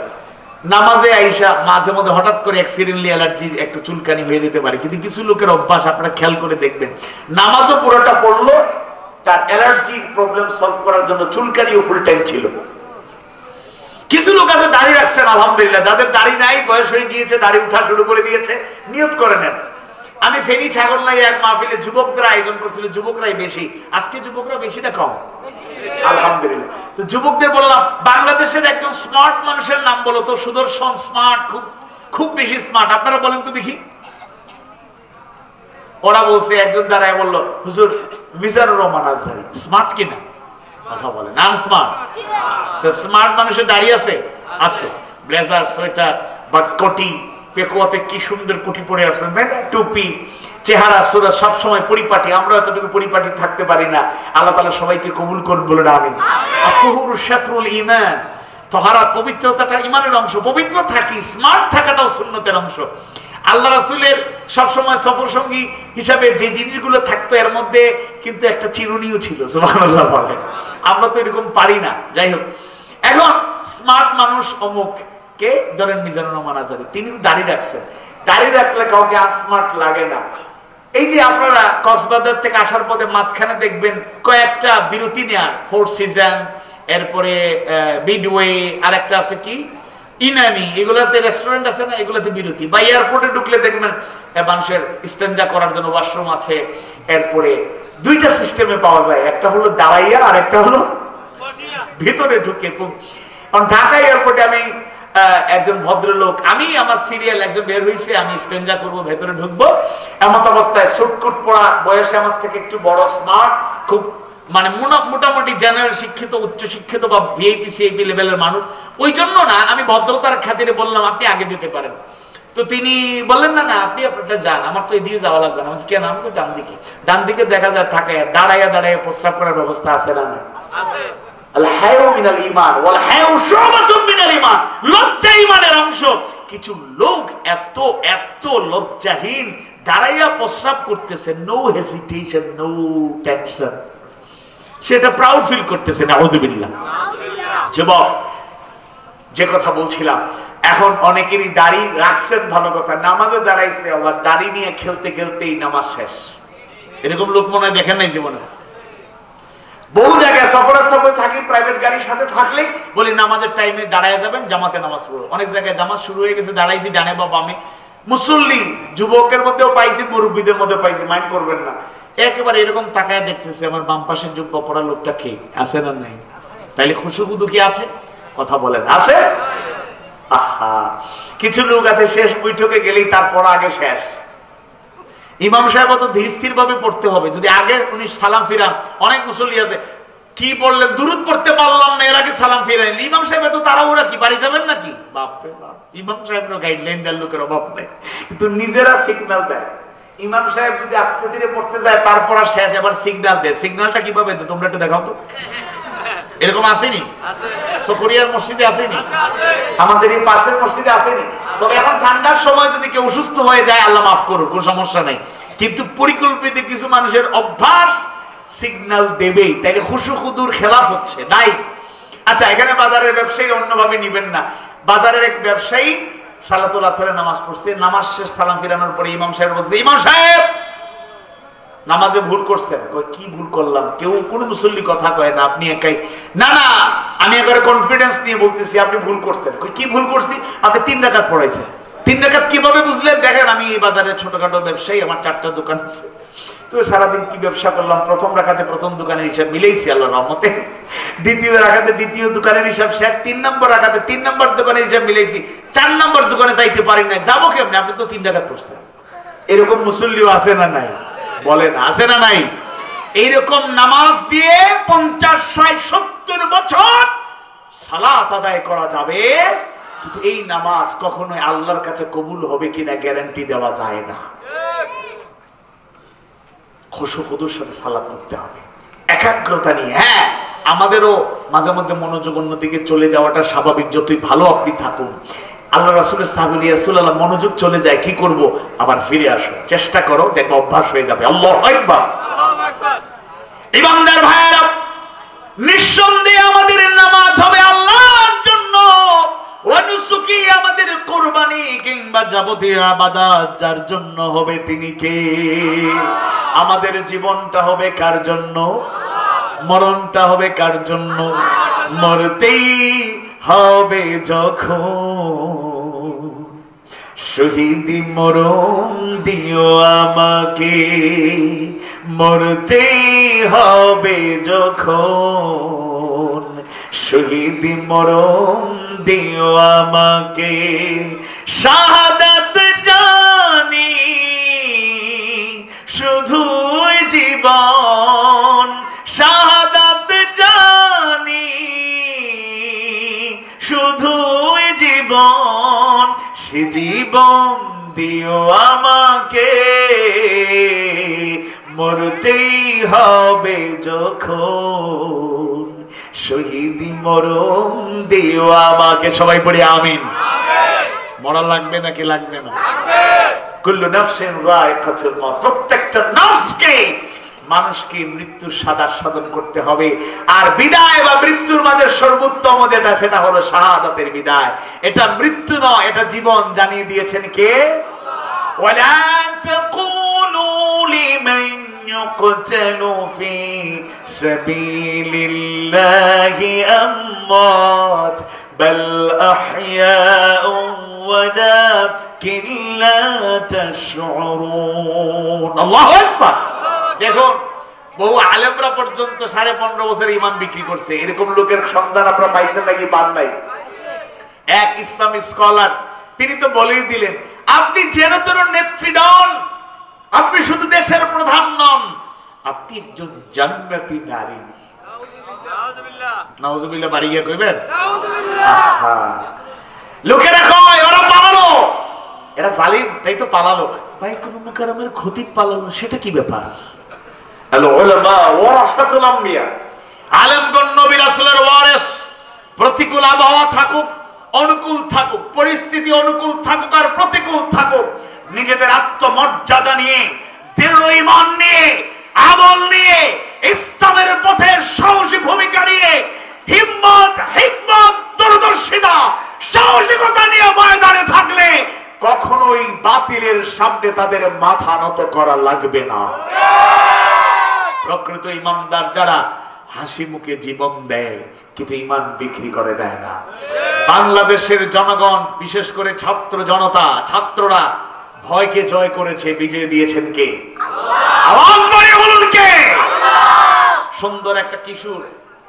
নামাজে আইসা মাঝে মধ্যে হঠাৎ করে অ্যাক্সিডেন্টলি অ্যালার্জি একটু চুলকানি হয়ে যেতে পারে কিন্তু কিছু লোকের অভ্যাস আপনারা খেয়াল করে দেখবেন নামাজও পুরোটা পড়লো তার অ্যালার্জির প্রবলেম সলভ করার জন্য চুলকানিও ফুল টাইম ছিল কিছু লোক আছে দাড়ি রাখছেন আলহামদুলিল্লাহ যাদের দাড়ি নাই বয়স হয়ে গিয়েছে দাড়ি উঠা শুরু করে দিয়েছে নিয়ত করে নেন আমি ফেনী ছাগলনাই এক মাহফিলে যুবকরা আয়োজন করছিল যুবকরাই বেশি আজকে যুবকরা বেশি না কম আলহামদুলিল্লাহ তো যুবকদের বললাম বাংলাদেশের একজন স্মার্ট মানুষের নাম বলো তো সুদর্শন স্মার্ট খুব খুব বেশি স্মার্ট আপনারা বলেন তো দেখি ওরা বলছে একজন দাঁড়ায় বললো হুজুর মিজানুর রহমান আজহারি স্মার্ট কিনা কথা বলে নাম স্মার্ট তো স্মার্ট মানুষের দাঁড়িয়ে আছে আছে ব্লেজার সোয়েটার বা কোটি পেকুয়াতে কি সুন্দর কোটি পরে আসছেন টুপি চেহারা সুরা সবসময় পরিপাটি আমরা এতটুকু পরিপাটি থাকতে পারি না আল্লাহ তাআলা সবাইকে কবুল করুন বলে আমিন আতুহুরু শাতরুল ঈমান তাহারাত পবিত্রতাটা ঈমানের অংশ পবিত্র থাকি স্মার্ট থাকাটাও সুন্নতের অংশ আল্লাহ রাসূলের সব সময় সফর সঙ্গী হিসাবে যে জিনিসগুলো থাকতো এর মধ্যে কিন্তু একটা চিরুনিও ছিল সুবহানাল্লাহ বলেন আমরা তো এরকম পারি না যাই হোক এখন স্মার্ট মানুষ অমুক কে ধরেন মিজানুর রহমান আজহারি তিনি দাড়ি রাখছেন দাড়ি রাখলে কাউকে আনস্মার্ট লাগে না এই যে আপনারা কক্সবাজার থেকে আসার পথে মাঝখানে দেখবেন কয়েকটা বিরতি নেয়ার ফোর সিজন এরপরে মিডওয়ে আর একটা আছে কি ইনানি এগুলাতে রেস্টুরেন্ট আছে না এগুলাতে বিরতি বা এয়ারপোর্টে ঢুকলে দেখবেন মানুষের ইস্তেঞ্জা করার জন্য ওয়াশরুম আছে এরপরে দুইটা সিস্টেমে পাওয়া যায় একটা হলো দাঁড়াইয়া আর একটা হলো ভিতরে ঢুকে খুব কারণ ঢাকা এয়ারপোর্টে আমি একজন ভদ্রলোক আমি আমার সিরিয়াল একজন বের হয়েছে আমি ইস্তেঞ্জা করবো ভেতরে ঢুকবো এমন অবস্থায় সুটকুট পড়া বয়সে আমার থেকে একটু বড় স্মার্ট খুব মানে মোটামুটি জেনারেল শিক্ষিত উচ্চ শিক্ষিত বা ভিআইপি সিআইপি লেভেলের মানুষ ওই জন্য না আমি ভদ্রতার খাতিরে বললাম আপনি আগে যেতে পারেন তো তিনি বললেন না না আপনি আপনারটা যান আমার তো এদিকে যাওয়া লাগবে না কেন আমি তো ডান দিকে দেখা যায় থাকে দাঁড়াইয়া দাঁড়াইয়া প্রস্রাব করার ব্যবস্থা আছে না আছে লজ্জা ঈমানের অংশ কিছু লোক এত এত লজ্জাহীন দাঁড়াইয়া প্রস্রাব করতেছে নো হেজিটেশন নো টেনশন সেটা প্রাউড ফিল করতেছে নাউযুবিল্লাহ যুবক যে কথা বলছিলাম এখন অনেকেরই দাড়ি রাখছেন ভালো কথা নামাজে দাঁড়াইছে আবার দাড়ি নিয়ে খেলতে খেলতেই নামাজ শেষ এরকম লোক মনে হয় দেখেন নাই জীবনে বহু জায়গায় সফরে থাকি প্রাইভেট গাড়ির সাথে থাকলে বলি নামাজের টাইমে দাঁড়ায় যাবেন জামাতে নামাজ পড়ো অনেক জায়গায় জামাত শুরু হয়ে গেছে দাঁড়াইছি ডানে বা বামে মুসল্লি যুবকের মধ্যেও পাইছি মুরব্বীদের মধ্যে পাইছি মাইন্ড করবেন না একেবারে এরকম তাকায় দেখতেছে আমার বাম পাশের যুব্ব পড়া লোকটা কে আছে না নাই তাইলে খুশুবুদু কি আছে কথা বলেন আছে আহা কিছু লোক আছে শেষ বৈঠকে গেলেই তার পড়া আগে শেষ ইমাম সাহেব তো ধীর স্থির ভাবে পড়তে হবে। যদি আগে উনি সালাম ফিরান, অনেক মুসল্লি আছে কি বললেন দুরুদ পড়তে পারলাম না, এর আগে সালাম ফিরান, ইমাম সাহেব তো তাড়াহুড়া কি বাড়ি যাবেন নাকি? বাপরে বাপ, ইমাম সাহেবের গাইডলাইন দেওয়ার লোকের অভাব নেই, কিন্তু নিজেরা সিগন্যাল দেয়। ইমাম সাহেব যদি আস্তে ধীরে পড়তে যায় তারপর আর শেষ আবার সিগন্যাল দেয়। সিগন্যালটা কিভাবে দেয় তোমরা একটু দেখাও তো। এরকম আসেনি? সকরিয়ার মসজিদে আসেনি? আমাদের এই পাশের মসজিদে আসেনি? তবে এখন ঠান্ডার সময় যদি কেউ অসুস্থ হয়ে যায় আল্লাহ মাফ করুক, কোনো সমস্যা নেই, কিন্তু পরিকল্পিত কিছু মানুষের অভ্যাস সিগন্যাল দেবেই, তাইলে খুশু খুদুর খেলাফ হচ্ছে নাই। আচ্ছা, এখানে বাজারের ব্যবসায়ী অন্যভাবে নিবেন না। বাজারের এক ব্যবসায়ী সালাতুল আসরের নামাজ পড়ছে, নামাজ শেষ সালাম ফিরানোর পরে ইমাম সাহেব বলছে, ইমাম সাহেব নামাজে ভুল করছেন। কি ভুল করলাম? কেউ কোন মুসল্লি কথা কয় না, আপনি একাই। না না, আমি একবারে কনফিডেন্স নিয়ে বলতেছি আপনি ভুল করছেন। কি ভুল করছি? আপনি 3 রাকাত পড়াইছেন। 3 রাকাত কিভাবে বুঝলেন? দেখেন আমি এই বাজারের ছোটখাটো ব্যবসায়ী, আমার 4টা দোকান আছে, তো সারাদিন কি ব্যবসা করলাম, প্রথম রাকাতে প্রথম দোকানের হিসাব মিলেইছি আল্লাহর রহমতে, দ্বিতীয় রাকাতে দ্বিতীয় দোকানের হিসাব শেষ, 3 নম্বর রাকাতে 3 নম্বর দোকানের হিসাব মিলেইছি, 4 নম্বর দোকানে যাইতে পারি না, যাবো কেমনে? আপনি তো 3 রাকাত পড়ছেন। এরকম মুসল্লিও আছে না নাই? বলেন আছে না নাই? এইরকম নামাজ দিয়ে 50, 60, 70 বছর সালাত আদায় করা যাবে, কিন্তু এই নামাজ কখনোই আল্লাহর কাছে কবুল হবে কিনা গ্যারান্টি দেওয়া যায় না। খুশু খুদুর সাথে সালাত করতে হবে, একাগ্রতা নিয়ে। হ্যাঁ, আমাদেরও মাঝে মধ্যে মনোযোগ অন্যদিকে চলে যাওয়াটা স্বাভাবিক, যতই ভালো আপনি থাকুন। আল্লাহ রাসূলের সাহাবী রাসূলুল্লাহ মনোযোগ চলে যায়, কি করব? আবার ফিরে আসো, চেষ্টা করো, দেখো অভ্যাস হয়ে যাবে। আল্লাহু আকবার। ইমানদার ভাইয়েরা, নিঃসন্দেহে আমাদের নামাজ হবে আল্লাহর জন্য, অনুসুকি আমাদের কুরবানি কিংবা যাবতীয় ইবাদত যার জন্য হবে তিনি কে? আমাদের জীবনটা হবে কার জন্য? মরণটা হবে কার জন্য? মরতেই হবে যখন, শহীদি মরণ দিও আমাকে, মরতেই হবে যখন, শহীদি মরণ দিও আমাকে। শাহাদাত জানি শুধুই জীবন, শাহাদাত জানি শুধুই জীবন, সে জীবন দিও আমাকে, মরতেই হবে যখন, শহীদি মরণ দিও আমাকে। সবাই পড়ি আমিন। মরা লাগবে নাকি লাগবে না? কুল্লু নাফসিন যায়কাতুল মাউত, প্রত্যেকটা নফসকে মানুষকে মৃত্যুর স্বাদ সাধন করতে হবে। আর বিদায় বা মৃত্যুর মাঝে সর্বোত্তম যেটা, সেটা হলো শাহাদাতের বিদায়। এটা মৃত্যু নয়, এটা জীবন। জানিয়ে দিয়েছেন কে? ওয়ালা তাকুনু লিমান ইউকতালু ফি সাবিলিল্লাহি আমওয়াত বাল আহইয়াউ ওয়ালাকিন লা তাশউরুন। আল্লাহু আকবার। দেখুন, বহু আলেমরা পর্যন্ত 15.5 বছর ইমান বিক্রি করছে। এরকম লোকের সন্ধান আমরা পাইছেন নাকি? পান নাই। এক ইসলামিক স্কলার তিনি তো বলেই দিলেন, আপনি যেন তেন নেত্রী নন, আপনি শুধু দেশের প্রধান নন, আপনি একজন জান্নাতি নারী। নাউজুবিল্লাহ। বাড়ি গিয়ে কইবেন লোকেরা কয় ওরা পালালো, এরা জালিম তাই তো পালালো। ভাই, কোন মুকাররমের খতিব পালালো, সেটা কি ব্যাপার? আলেমগণ নবী রাসূলের ওয়ারিস। প্রতিকূল আবহাওয়া থাকুক, অনুকূল থাকুক, পরিস্থিতি অনুকূল থাকুক আর প্রতিকূল থাকুক, নিজেদের আত্মমর্যাদা নিয়ে, দৃঢ় ঈমান নিয়ে, আমল নিয়ে, ইসলামের পথে সাহসী ভূমিকা নিয়ে, হিম্মত, হিকমত, দূরদর্শিতা, সাহসিকতা নিয়ে ময়দানে থাকলে কখনোই বাতিলের সামনে তাদের মাথা নত করা লাগবে না। প্রকৃত ইমানদার যারা হাসি মুখে জীবন দেয়, কিন্তু ইমান বিক্রি করে দেয় না। বাংলাদেশের জনগণ, বিশেষ করে ছাত্র জনতা, ছাত্ররা ভয়কে জয় করেছে, বিজয় দিয়েছেন কে? আওয়াজ বাড়িয়ে বলুন কে? সুন্দর একটা কিশোর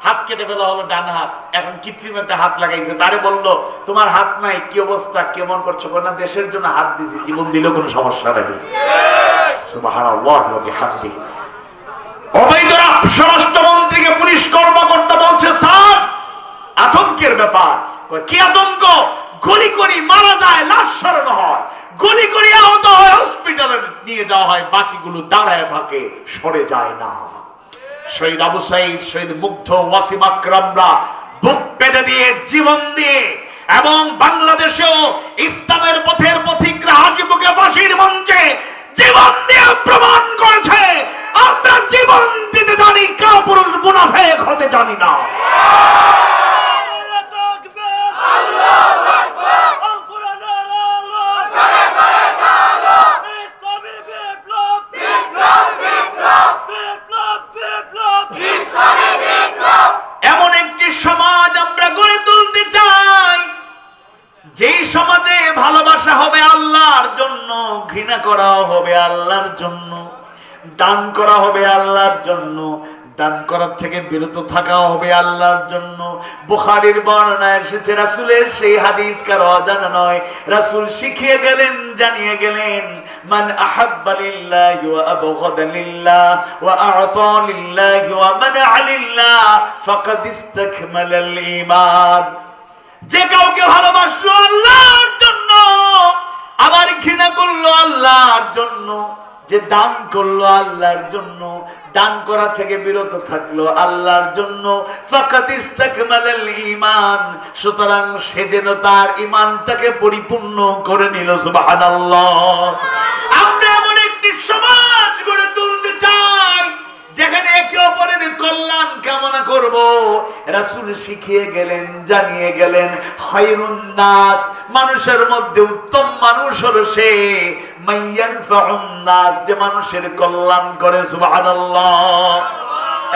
হাত কেটে ফেলা হলো, ডান হাত, এখন কৃত্রিম একটা হাত লাগাইছে। তারে বললো তোমার হাত নাই, কি অবস্থা, কেমন করছো? না, দেশের জন্য হাত দিছি, জীবন দিলেও কোনো সমস্যা নেই। সুবহানাল্লাহি ওয়া বিহামদিহি। অবৈধরা স্বরাষ্ট্রমন্ত্রীকে পুলিশ কর্মকর্তা বলছে, স্যার আতঙ্কের ব্যাপার। কি আতঙ্ক? গুলি করে মারা যায়, লাশ সরানো হয়, গুলি করে আহত হয়, হসপিটালে নিয়ে যাওয়া হয়, বাকিগুলো দাঁড়ায় থাকে, সরে যায় না। শহীদ আবু সাঈদ, শহীদ মুগ্ধ, ওয়াসিম আকরামরা বুক পেতে দিয়ে, জীবন দিয়ে, এবং বাংলাদেশেও ইসলামের পথের পথিকরা হাজিবুকে ফাঁসির মঞ্চে জীবন দিয়ে প্রমাণ করেছে, আমরা জীবন দিতে জানি, কাপুরুষ মুনাফিক হতে জানি না। এমন একটি সমাজ আমরা গড়ে তুলতে চাই, যেই সমাজে ভালোবাসা হবে আল্লাহর জন্য, ঘৃণা করা হবে আল্লাহর জন্য, দান করা হবে আল্লাহর জন্য, দান করার থেকে বিরত থাকা হবে আল্লাহর জন্য। বুখারীর বর্ণনায় এসেছে, রাসূলের সেই হাদিস কারো অজানা নয়, রাসূল শিখিয়ে গেলেন, জানিয়ে গেলেন, মান আহাব্বা লিল্লাহি ওয়া আবগাদা লিল্লাহ ওয়া আ'তা লিল্লাহি ওয়া মানআ লিল্লাহ ফাকাদ ইসতাকমালাল ঈমান। যে কাউকে ভালোবাসলো আল্লাহর জন্য, আবার ঘৃণা করলো আল্লাহর জন্য, যে দান করলো আল্লাহর জন্য, দান করা থেকে বিরত থাকলো আল্লাহর জন্য, ফাকাদ ইসতাকমালাল ঈমান, সুতরাং সে যেন তার ঈমানটাকে পরিপূর্ণ করে নিল। সুবহানাল্লাহ। আমরা এমন একটি সমাজ গড়ে তুলতে চাই যেখানে একে অপরের কল্যাণ কামনা করব। রাসূল শিখিয়ে গেলেন, জানিয়ে গেলেন, খায়রুন নাস, মানুষের মধ্যে উত্তম মানুষ হলো সে, মাইয়ানফাউন নাস, যে মানুষের কল্যাণ করে। সুবহানাল্লাহ।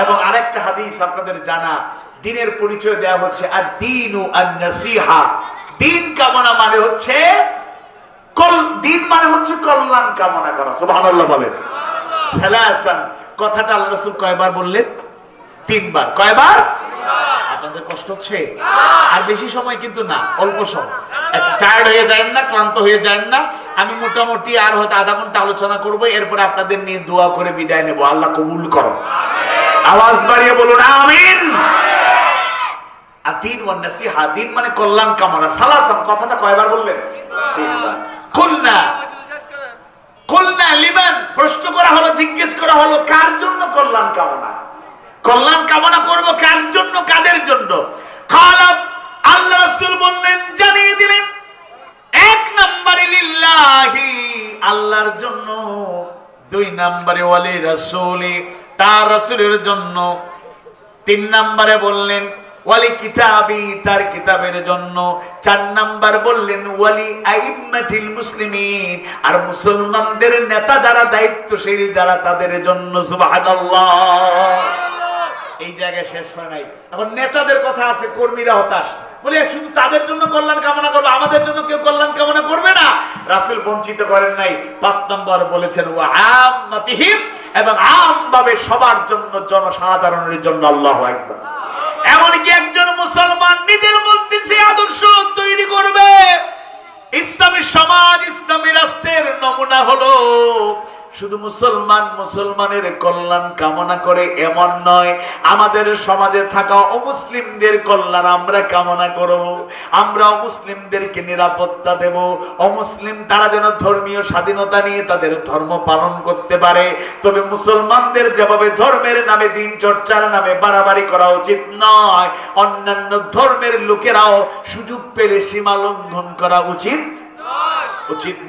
এবং আরেকটা হাদিস আপনাদের জানা, দ্বীনের পরিচয় দেয়া হচ্ছে আদ-দীনু আন-নাসিহা। দ্বীন কামনা মানে হচ্ছে দ্বীন মানে হচ্ছে কল্যাণ কামনা করা। সুবহানাল্লাহ বলেন। সালাসান, কথাটা আল্লাহ রাসূল কয়বার বললেন? 3 বার। কয়বার? আপনাদের কষ্ট হচ্ছে? আর বেশি সময় কিন্তু না, অল্প সময়। টায়ার্ড হয়ে যায় না, ক্লান্ত হয়ে যায় না। আমি মোটামুটি আর হয়তো আধা ঘন্টা আলোচনা করব, এরপরে আপনাদের নিয়ে দোয়া করে বিদায় নেব। আল্লাহ কবুল করো। আওয়াজ বাড়িয়ে বলুন আমিন। আদ-দীন ওয়ান নাসিহা, দ্বীন মানে কল্যাণ কামনা। সালাসান, কথাটা কয়বার বললেন? 3 বার। কুলনা লিমান, প্রশ্ন করা হলো, জিজ্ঞেস করা হলো, কার জন্য কল্যাণ কামনা? কল্যাণ কামনা করব কার জন্য, কাদের জন্য? খালাব, আল্লাহ রাসূল বললেন, জানিয়ে দিলেন, 1 নম্বরে লিল্লাহি, আল্লাহর জন্য, 2 নম্বরে ওয়ালি রাসূলি, তার রাসূলের জন্য, 3 নম্বরে বললেন ওয়ালি কিতাবি, তার কিতাবের জন্য, 4 নাম্বার বললেন ওয়ালি আইম্মাতিল মুসলিমিন, আর মুসলমানদের নেতা যারা, দায়িত্বশীল যারা, তাদের জন্য। সুবহানাল্লাহ। এই জায়গায় শেষ হয় নাই, এখন নেতাদের কথা আছে, কর্মীরা হতাশ, বলে শুধু তাদের জন্য কল্যাণ কামনা করবে, আমাদের জন্য কেউ কল্যাণ কামনা করবে না। রাসূল বঞ্চিত করেন নাই। 5 নম্বর বলেছেন ওয়া আম্মাতিহিম, এবং আমভাবে সবার জন্য, জনসাধারণের জন্য। আল্লাহু আকবার। এমনকি একজন মুসলমান নিজের মধ্যে সে আদর্শ তৈরি করবে। ইসলামী সমাজ, ইসলামী রাষ্ট্রের নমুনা হলো শুধু মুসলমান মুসলমানের কল্যাণ কামনা করে এমন নয়, আমাদের সমাজে থাকা অমুসলিমদের কল্যাণ আমরা কামনা করব, আমরা অমুসলিমদেরকে নিরাপত্তা দেব, অমুসলিম তারা যেন ধর্মীয় স্বাধীনতা নিয়ে তাদের ধর্ম পালন করতে পারে। তবে মুসলমানদের যেভাবে ধর্মের নামে, দিন চর্চার নামে বাড়াবাড়ি করা উচিত নয়, অন্যান্য ধর্মের লোকেরাও সুযোগ পেলে সীমা লঙ্ঘন করা উচিত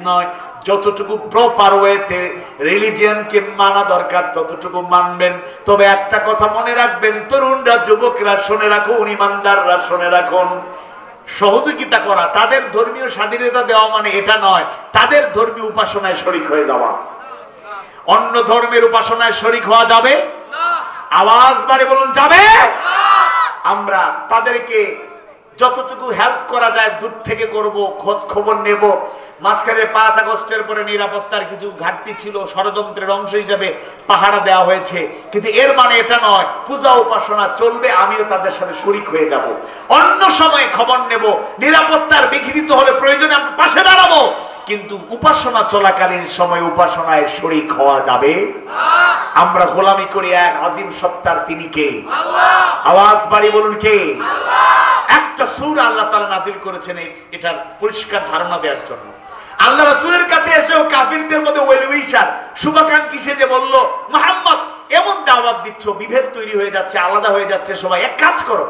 নয়। যতটুকু প্রপার ওয়েতে রিলিজিয়নকে মানা দরকার ততটুকু মানবেন। তবে একটা কথা মনে রাখবেন, তরুণরা, যুবকরা শুনে রাখুন, ইমানদাররা শুনে রাখুন, সহযোগিতা করা, তাদের ধর্মীয় স্বাধীনতা দেওয়া মানে এটা নয় তাদের ধর্মীয় উপাসনায় শরীক হয়ে যাওয়া। অন্য ধর্মের উপাসনায় শরীক হওয়া যাবে না। আওয়াজ বাড়ে বলুন, যাবে না। আমরা তাদেরকে যতটুকু হেল্প করা যায় দূর থেকে করব, খোঁজ খবর নেব। মাঝখানে 5 আগস্টের পরে নিরাপত্তার কিছু ঘাটতি ছিল, ষড়যন্ত্রের অংশ হিসেবে পাহারা দেওয়া হয়েছে, কিন্তু এর মানে এটা নয় পূজা উপাসনা চলবে আমিও তাদের সাথে শরীক হয়ে যাব। অন্য সময় খবর নেব, নিরাপত্তার বিঘ্নিত হলে প্রয়োজনে আমরা পাশে দাঁড়াবো, কিন্তু উপাসনা চলাকালীন সময় উপাসনায় শরীক হওয়া যাবে আমরা গোলামি করি এক আজিম সত্তার, তিনি কে? আওয়াজ বাড়ি বলুন কে? একটা সূরা আল্লাহ তাআলা নাযিল করেছেন এটার পরিষ্কার ধারণা দেওয়ার জন্য। আল্লাহ রাসূলের কাছে এসেও কাফিরদের মধ্যে ওয়েল উইশার, শুভাকাঙ্ক্ষী সেজে বলল, মুহাম্মদ এমন দাওয়াত দিচ্ছ, বিভেদ তৈরি হয়ে যাচ্ছে, আলাদা হয়ে যাচ্ছে সবাই, এক কাজ করো,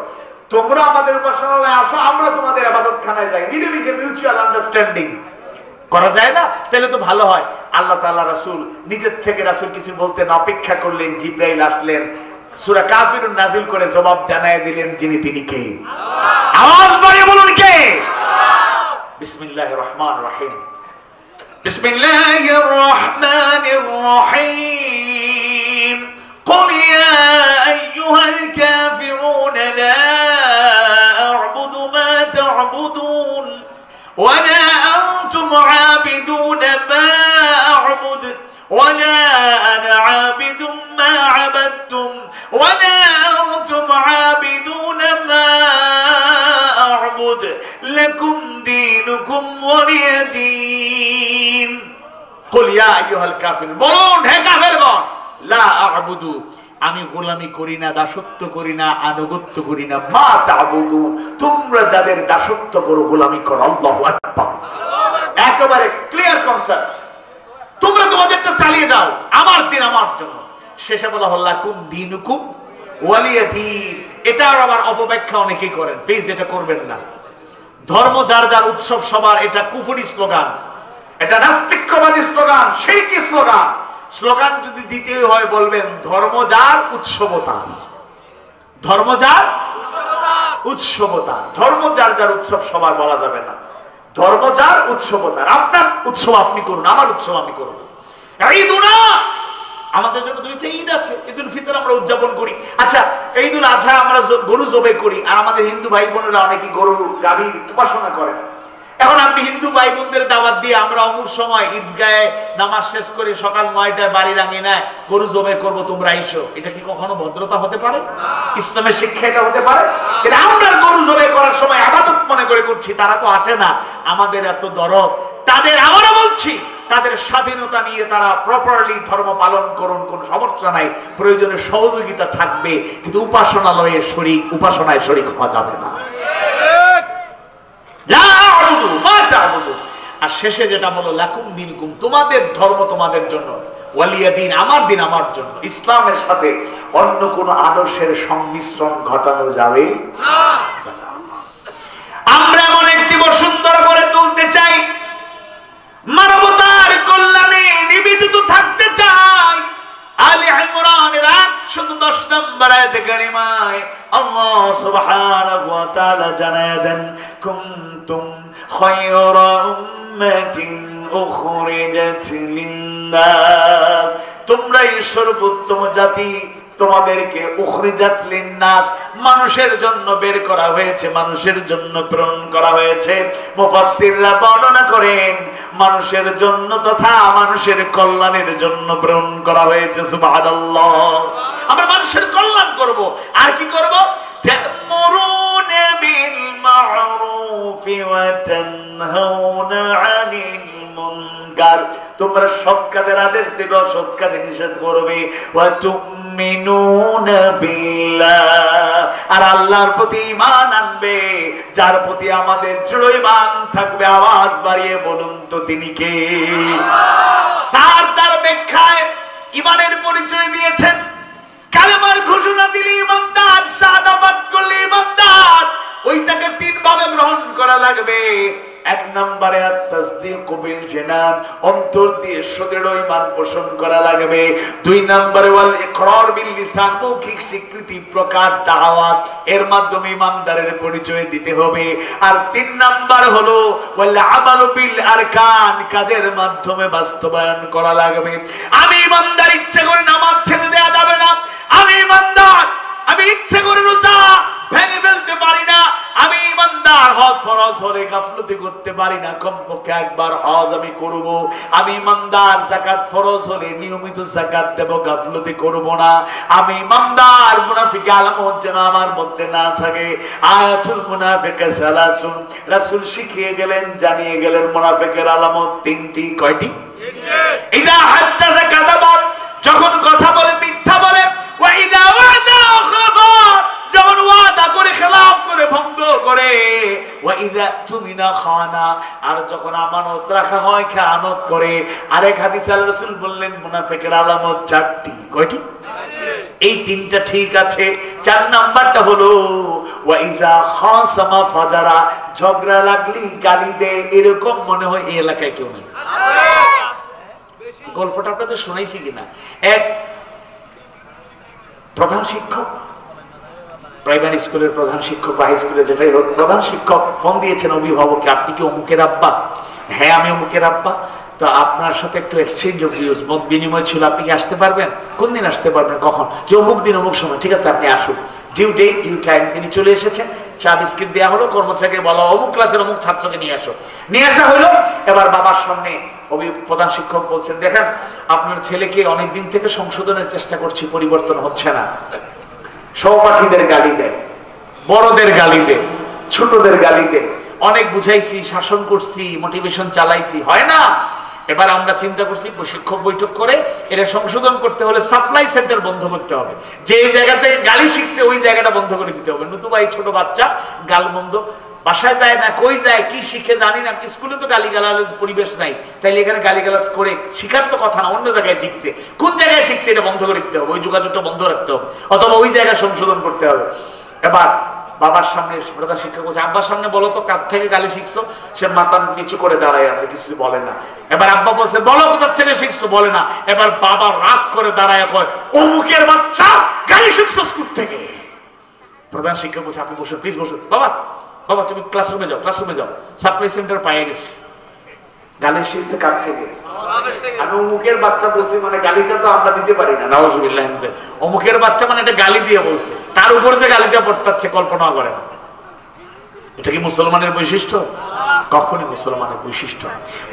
তোমরা আমাদের উপাসনালয়ে আসো, আমরা তোমাদের ইবাদতখানায় যাই, মিলেমিশে মিউচুয়াল আন্ডারস্ট্যান্ডিং করা যায় না? তাহলে তো ভালো হয়। আল্লাহ তাআলা রাসূল নিজের থেকে রাসূল কিছু বলতেন, অপেক্ষা করলেন, জিবরাইল আসলেন, সূরা কাফিরুন নাযিল করে জবাব জানায় দিলেন তিনি কে? আল্লাহ। আওয়াজ বাড়িয়ে বলুন কে? আল্লাহ। বিসমিল্লাহির রহমানির রহিম। বিসমিল্লাহির রহমানির রহিম। قل يا أيها الكافرون لا أعبد ما تعبدون ولا أنتم عابدون ما أعبد ولا أنا عابد ما عبدتم ولا أنتم عابدون ما أعبد لكم دينكم ولي دين قل يا أيها الكافرون বলুন হে কাফেরগণ লা আ'বুদু আমি গোলামি করি না, দাসত্ব করি না, আনুগত্য করি না, মা তা'বুদু তোমরা যাদের দাসত্ব করো, গোলামি করো। আল্লাহু আকবার। একেবারে ক্লিয়ার কনসেপ্ট। তোমরা তোমাদেরটা চালিয়ে যাও, আমার দিন আমার জন্য। শেষে বলা হল লাকুম দীনুকুম ওয়ালিয়া দীন। এটার আবার অপব্যাখ্যা অনেকেই করেন, প্লিজ এটা করবেন না। ধর্ম যার যার, উৎসব সবার, এটা কুফরি স্লোগান, এটা নাস্তিক্যবাদী স্লোগান, শিরকি স্লোগান। স্লোগান যদি দিতে হয় বলবেন ধর্ম যার উৎসবতা, ধর্ম যার উৎসবতা। ধর্ম যার যার, উৎসব সবার বলা যাবে না। ধর্ম যার উৎসবতা, আপনার উৎসব আপনি করুন, আমার উৎসব আমি করব। ঈদুনা আমাদের জন্য দুইটা ঈদ আছে, ঈদুল ফিতর আমরা উদযাপন করি। আচ্ছা, ঈদুল আজহা আমরা গরু জবাই করি, আর আমাদের হিন্দু ভাই বোনেরা অনেকে গরু গাভীর উপাসনা করেন। এখন আপনি হিন্দু ভাই বোনদের দাওয়াত দিয়ে আমরা অমুক সময় ঈদগাহে নামাজ শেষ করে সকাল ৯টায় বাড়ির আঙিনায় গরু জবাই করব, তোমরা আইসো, এটা কি কখনো ভদ্রতা হতে পারে? ইসলামের শিক্ষা এটা হতে পারে? এটা আমরা গরু জবাই করার সময় ইবাদত মনে করে করছি, তারা তো আসে না। আমাদের এত দরদ তাদের, আবারও বলছি, তাদের স্বাধীনতা নিয়ে তারা প্রপারলি ধর্ম পালন করুন, কোনো সমস্যা নাই, প্রয়োজনে সহযোগিতা থাকবে, কিন্তু উপাসনালয়ে শরীক, উপাসনায় শরীক হওয়া যাবে না। আর শেষে যেটা বলো লাকুম দীনুকুম তোমাদের ধর্ম তোমাদের জন্য, ওয়ালিয়া দিন আমার দিন আমার জন্য। ইসলামের সাথে অন্য কোন আদর্শের সংমিশ্রণ ঘটানো যাবে না। আমরা এমন একটি বসুন্ধরা করে তুলতে চাই, মানবতার কল্যাণে নিবেদিত থাকতে চাই। আলে ইমরানের 110 নম্বর আয়াতে কারিমায় আল্লাহ সুবহানাহু ওয়া তাআলা জানায় দেন, কুনতুম খায়রা উম্মাতিন উখরিজাত লিন-নাস, তোমরাই সর্বোত্তম জাতি, তোমাদেরকে উখরিজাত লিন-নাস মানুষের জন্য বের করা হয়েছে, মানুষের জন্য প্রেরণ করা হয়েছে। মুফাসসিররা বর্ণনা করেন মানুষের জন্য তথা মানুষের কল্যাণের জন্য প্রেরণ করা হয়েছে। সুবহানাল্লাহ। আমরা মানুষের কল্যাণ করব, আর কি করব? তা'মুরুনা বিল মা'রুফি ওয়া তানহাউনা আনিল মুনকার, তোমরা সৎ কাজের আদেশ দেবে, অসৎ কাজে নিষেধ করবে। ওয়া তু'মিনুনা বিল্লাহ, আর আল্লাহর প্রতি ঈমান আনবে, যার প্রতি আমাদের দৃঢ় ঈমান থাকবে। আওয়াজ বাড়িয়ে বলুন তো তিনি কে? স্যার তার ব্যাখ্যায় ঈমানের পরিচয় দিয়েছেন, কালেমার ঘোষণা দিলে ঈমানদার, শাহাদা পাঠ করলে ঈমানদার, ওইটাকে তিন ভাবে গ্রহণ করা লাগবে। এক নম্বরে আত-তাসদীকু বিল জানান, অন্তর দিয়ে সুদৃঢ় ঈমান পোষণ করা লাগবে। দুই নম্বরে ওয়াল ইকরার বিল লিসান, মৌখিক স্বীকৃতি প্রকাশ, দাওয়াত, এর মাধ্যমে ঈমানদারের পরিচয় দিতে হবে। আর তিন নাম্বার হলো ওয়াল আমালু বিল আরকান, কাজের মাধ্যমে বাস্তবায়ন করা লাগবে। আমি ঈমানদার, ইচ্ছে করে নামাজ ছেড়ে দেওয়া যাবে না। আমি ঈমানদার, আমি ইচ্ছে করে রোজা ভেঙে ফেলতে পারি না। আমি ঈমানদার, ইমানদার হজ ফরজ হলে গাফলতি করতে পারি না, কমপক্ষে একবার হজ আমি করব। আমি ইমানদার যাকাত ফরজ হলে নিয়মিত যাকাত দেব, গাফলতি করব না। আমি ইমানদার, মুনাফিক আলামত যেন আমার মধ্যে না থাকে। আয়াতুল মুনাফিক সালাসুন, রাসূল শিখিয়ে গেলেন, জানিয়ে গেলেন মুনাফিকের আলামত তিনটি। কয়টি? ইদা হাদাসা কাযাবা, যখন কথা বলে মিথ্যা বলে। ওয়া ইদা ওয়াদা খাফা, যখন ওয়াদা করে খেলাফ করে ভঙ্গ করে। ওয়া ইদা তুমিনা খানা, আর যখন আমানত রাখা হয় খেয়ানত করে। আরেক হাদিসে আল্লাহ রাসূল বললেন মুনাফিকের আলামত চারটি। কয়টি? এই তিনটা ঠিক আছে। 4 নাম্বারটা হলো ওয়া ইজা খাসামা ফাজারা, ঝগড়া লাগলি গালি দেয়, এরকম মনে হয় এই এলাকায় কেউ নেই। গল্পটা আপনাদের শোনাইছি কিনা? এক প্রধান শিক্ষক, প্রাইমারি স্কুলের প্রধান শিক্ষক বা হাই স্কুলের যেটাই হোক, প্রধান শিক্ষক ফোন দিয়েছেন অভিভাবককে, আপনি কি অমুকের আব্বা? হ্যাঁ আমি অমুকের আব্বা। তো আপনার সাথে একটু এক্সচেঞ্জ অফ ভিউজ, মত বিনিময় ছিল, আপনি কি আসতে পারবেন? কোন দিন আসতে পারবেন? কখন? যে অমুক দিন অমুক সময়। ঠিক আছে আপনি আসুন। ডিউ ডেট ডিউ টাইম, তিনি চলে এসেছেন। চা বিস্কিট দেওয়া হলো, কর্মচারীকে বলা অমুক ক্লাসের অমুক ছাত্রকে নিয়ে আসো। নিয়ে আসা হলো। এবার বাবার সামনে প্রধান শিক্ষক বলছেন, দেখেন আপনার ছেলেকে অনেকদিন থেকে সংশোধনের চেষ্টা করছি, পরিবর্তন হচ্ছে না। সহপাঠীদের গালি দেয়, বড়দের গালি দেয়, ছোটদের গালি দেয়। অনেক বুঝাইছি, শাসন করছি, মোটিভেশন চালাইছি, হয় না। এবার আমরা চিন্তা করছি শিক্ষক বৈঠক করে এটা সংশোধন করতে হলে সাপ্লাই সেন্টার বন্ধ করতে হবে। যে জায়গাতে গালি শিখছে ওই জায়গাটা বন্ধ করে দিতে হবে, নতুবা এই ছোট বাচ্চা গাল বন্ধ, বাসায় যায় না, কই যায়, কি শিখে জানি না। স্কুলে তো গালিগালাজ পরিবেশ নাই, তাইলে এখানে গালিগালাজ করে শিখার তো কথা না, অন্য জায়গায় শিখছে। কোন জায়গায় শিখছে এটা বন্ধ করে দিতে হবে, ওই যোগাযোগটা বন্ধ রাখতে হবে, অথবা ওই জায়গায় সংশোধন করতে হবে। এবার বাবার সামনে প্রধান শিক্ষক বলছে, আব্বার সামনে বলো তো কার থেকে গালি শিখছো? সে মাথা নিচু করে দাঁড়ায় আছে, কিছু বলে না। এবার আব্বা বলছে, বলো কোথার থেকে শিখছো? বলে না। এবার বাবা রাগ করে দাঁড়ায় কয়, অমুকের বাচ্চা গালি শিখছো স্কুল থেকে। প্রধান শিক্ষক বলছে, আপনি বসুন, প্লিজ বসুন। বাবা বাবা তুমি ক্লাসরুমে যাও, ক্লাসরুমে যাও, সাপ্লাই সেন্টার পাইয়ে গেছি। গালি শিখছে কার থেকে? আমি অমুকের বাচ্চা বলছি, মানে গালিটা তো আমরা দিতে পারি না, নাউজুবিল্লাহ। অমুকের বাচ্চা মানে একটা গালি দিয়ে বলছে, তার উপর যে গালিটা পড়তাচ্ছে কল্পনা করে না। এটা কি মুসলমানের বৈশিষ্ট্য? কখনই মুসলমানের বৈশিষ্ট্য।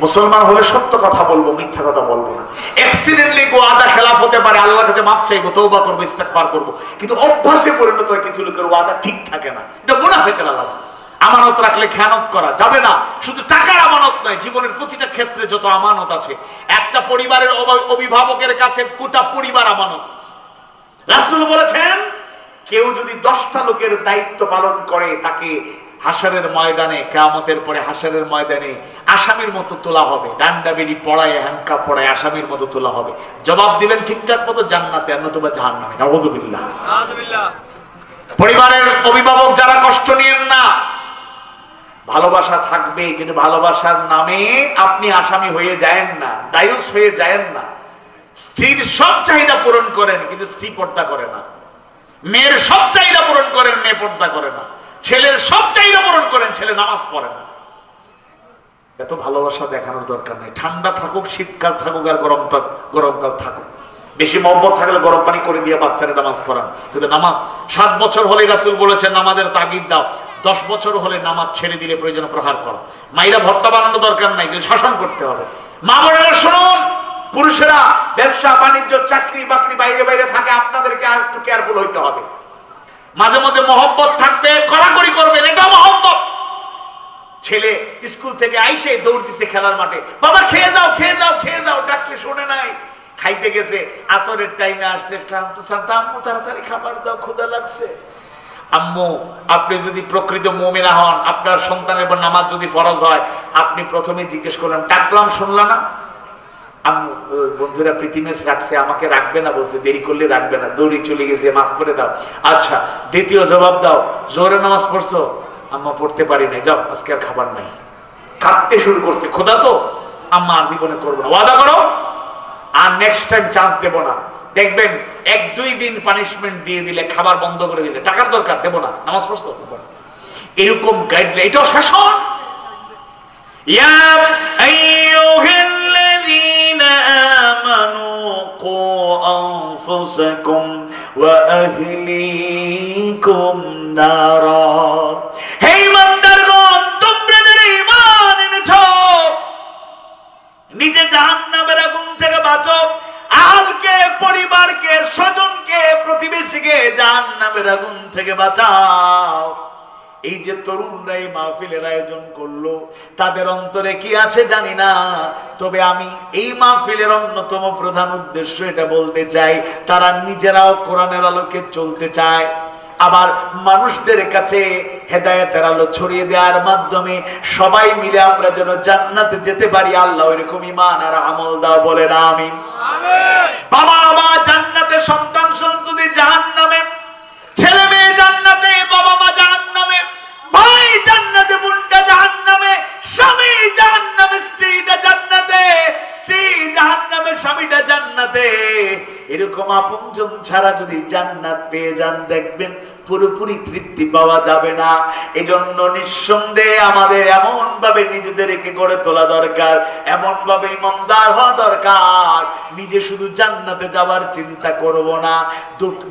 মুসলমান হলে সত্য কথা বলবো, মিথ্যা কথা বলবো না। অ্যাক্সিডেন্টলি ওয়াদা খেলাফ হতে পারে, আল্লাহর কাছে মাফ চাইবো, তওবা করবো, ইস্তেগফার করবো, কিন্তু অভ্যাসে পরিণত হয় কিছু লোকের ওয়াদা ঠিক থাকে না। এটা মুনাফিকের আলামত। আমানত রাখলে খেয়ানত করা যাবে না। শুধু টাকার আমানত নয়, জীবনের প্রতিটা ক্ষেত্রে যত আমানত আছে, একটা পরিবারের অভিভাবকের কাছে গোটা পরিবার আমানত। রাসূল বলেছেন, কেউ যদি 10টা লোকের দায়িত্ব পালন করে, তাকে হাসরের ময়দানে, কিয়ামতের পরে হাসরের ময়দানে আসামির মতো তোলা হবে, ডান্ডা বেড়ি পড়ায়, হ্যান্ডকাপ পড়ায় আসামির মতো তোলা হবে। জবাব দিবেন ঠিকঠাক মতো জান্নাতে, আর নতুবা জাহান্নামে। নাউযুবিল্লাহ। পরিবারের অভিভাবক যারা, কষ্ট নিয়েন না। ভালোবাসা থাকবে, কিন্তু ভালোবাসার নামে আপনি আসামি হয়ে যায়েন না, দায়ুস হয়ে যায়েন না। স্ত্রীর সব চাহিদা পূরণ করেন, কিন্তু স্ত্রী পর্দা করে না। মেয়ের সব চাহিদা পূরণ করেন, মেয়ে পর্দা করে না। ছেলের সব চাহিদা পূরণ করেন, ছেলে নামাজ পড়ে না। এত ভালোবাসা দেখানোর দরকার নেই। ঠান্ডা থাকুক, শীতকাল থাকুক, আর গরমকাল থাকুক। বেশি মহব্বত থাকলে গরম পানি করে দিয়ে বাচ্চারা নামাজ পড়ান। কিন্তু নামাজ 7 বছর হলে রাসূল বলেছেন নামাজের তাগিদ দাও। 10 বছর হলে নামাজ ছেড়ে দিলে প্রয়োজন প্রহার করো। মাইরা ভর্তা বানানো দরকার নাই, কিন্তু শাসন করতে হবে। মা বোনেরা শুনুন, পুরুষেরা ব্যবসা বাণিজ্য চাকরি বাকরি বাইরে বাইরে থাকে, আপনাদেরকে আর একটু কেয়ারফুল হইতে হবে। মাঝে মাঝে মহব্বত থাকবে, কড়াকড়ি করবেন, এটা মহব্বত। ছেলে স্কুল থেকে আইসে দৌড় দিছে খেলার মাঠে, বাবা খেয়ে যাও খেয়ে যাও খেয়ে যাও, ডাকলে শোনে নাই। খাইতে গেছে, আসরের টাইমে আসছে, ক্লান্ত শান্ত, আম্মু তাড়াতাড়ি খাবার দাও, ক্ষুধা লাগছে। আম্মু, আপনি যদি প্রকৃত মুমিনা হন, আপনার সন্তানের উপর নামাজ যদি ফরজ হয়, আপনি প্রথমে জিজ্ঞেস করলেন, ডাকলাম শুনলা না? আম্মু, বন্ধুরা প্রীতি ম্যাচ রাখছে, আমাকে রাখবে না বলছে, দেরি করলে রাখবে না, দৌড়ি চলে গেছে, মাফ করে দাও। আচ্ছা, দ্বিতীয় জবাব দাও, জোরে নামাজ পড়ছো? আম্মা পড়তে পারি না, যাও আজকে আর খাবার নাই। কাঁদতে শুরু করছে, খোদা তো আম্মা আর জীবনে করবো না, ওয়াদা করো আর নেক্সট টাইম চান্স দেব না। দেখবেন 1-2 দিন পানিশমেন্ট দিয়ে দিলে, খাবার বন্ধ করে দিলে, টাকার দরকার, দেব না, নামাজ পড়ছো। এরকম গাইডলাইন, এটাও শাসন। ইয়া আইয়ুহাল্লাযীনা আমানু কু আনফুসাকুম ওয়া আহলিকুম নারা। হে ইমানদারগণ, নিজে জাহান্নামের আগুন থেকে বাঁচো, আহলকে, পরিবারকে, স্বজনকে, প্রতিবেশীকে জাহান্নামের আগুন থেকে বাঁচাও। এই যে তরুণরা এই মাহফিলের আয়োজন করলো, তাদের অন্তরে কি আছে জানি না, তবে আমি এই মাহফিলের অন্যতম প্রধান উদ্দেশ্য এটা বলতে চাই, তারা নিজেরাও কোরআনের আলোকে চলতে চায়, আবার মানুষদের কাছে হেদায়েতের আলো ছড়িয়ে দেওয়ার মাধ্যমে সবাই মিলে আমরা যেন জান্নাতে যেতে পারি। আল্লাহ এরকম ঈমান আর আমল দাও, বলেন আমিন। বাবা মা জান্নাতে, সন্তান সন্ততি জাহান্নামে, ছেলে মেয়ে জান্নাতে, বাবা মা জাহান্নামে, ভাই জান্নাতে, বোনটা জাহান্নামে, স্বামী জাহান্নামে, স্ত্রীটা জান্নাতে, স্ত্রী জাহান্নামে, স্বামীটা জান্নাতে। এরকম আপনজন ছাড়া যদি জান্নাত পেয়ে যান, দেখবেন পুরোপুরি তৃপ্তি পাওয়া যাবে না। এজন্য নিঃসন্দেহে আমাদের এমন ভাবে নিজেদেরকে গড়ে তোলা দরকার, এমন ভাবে ইমানদার হওয়া দরকার, নিজে শুধু জান্নাতে যাওয়ার চিন্তা করব না।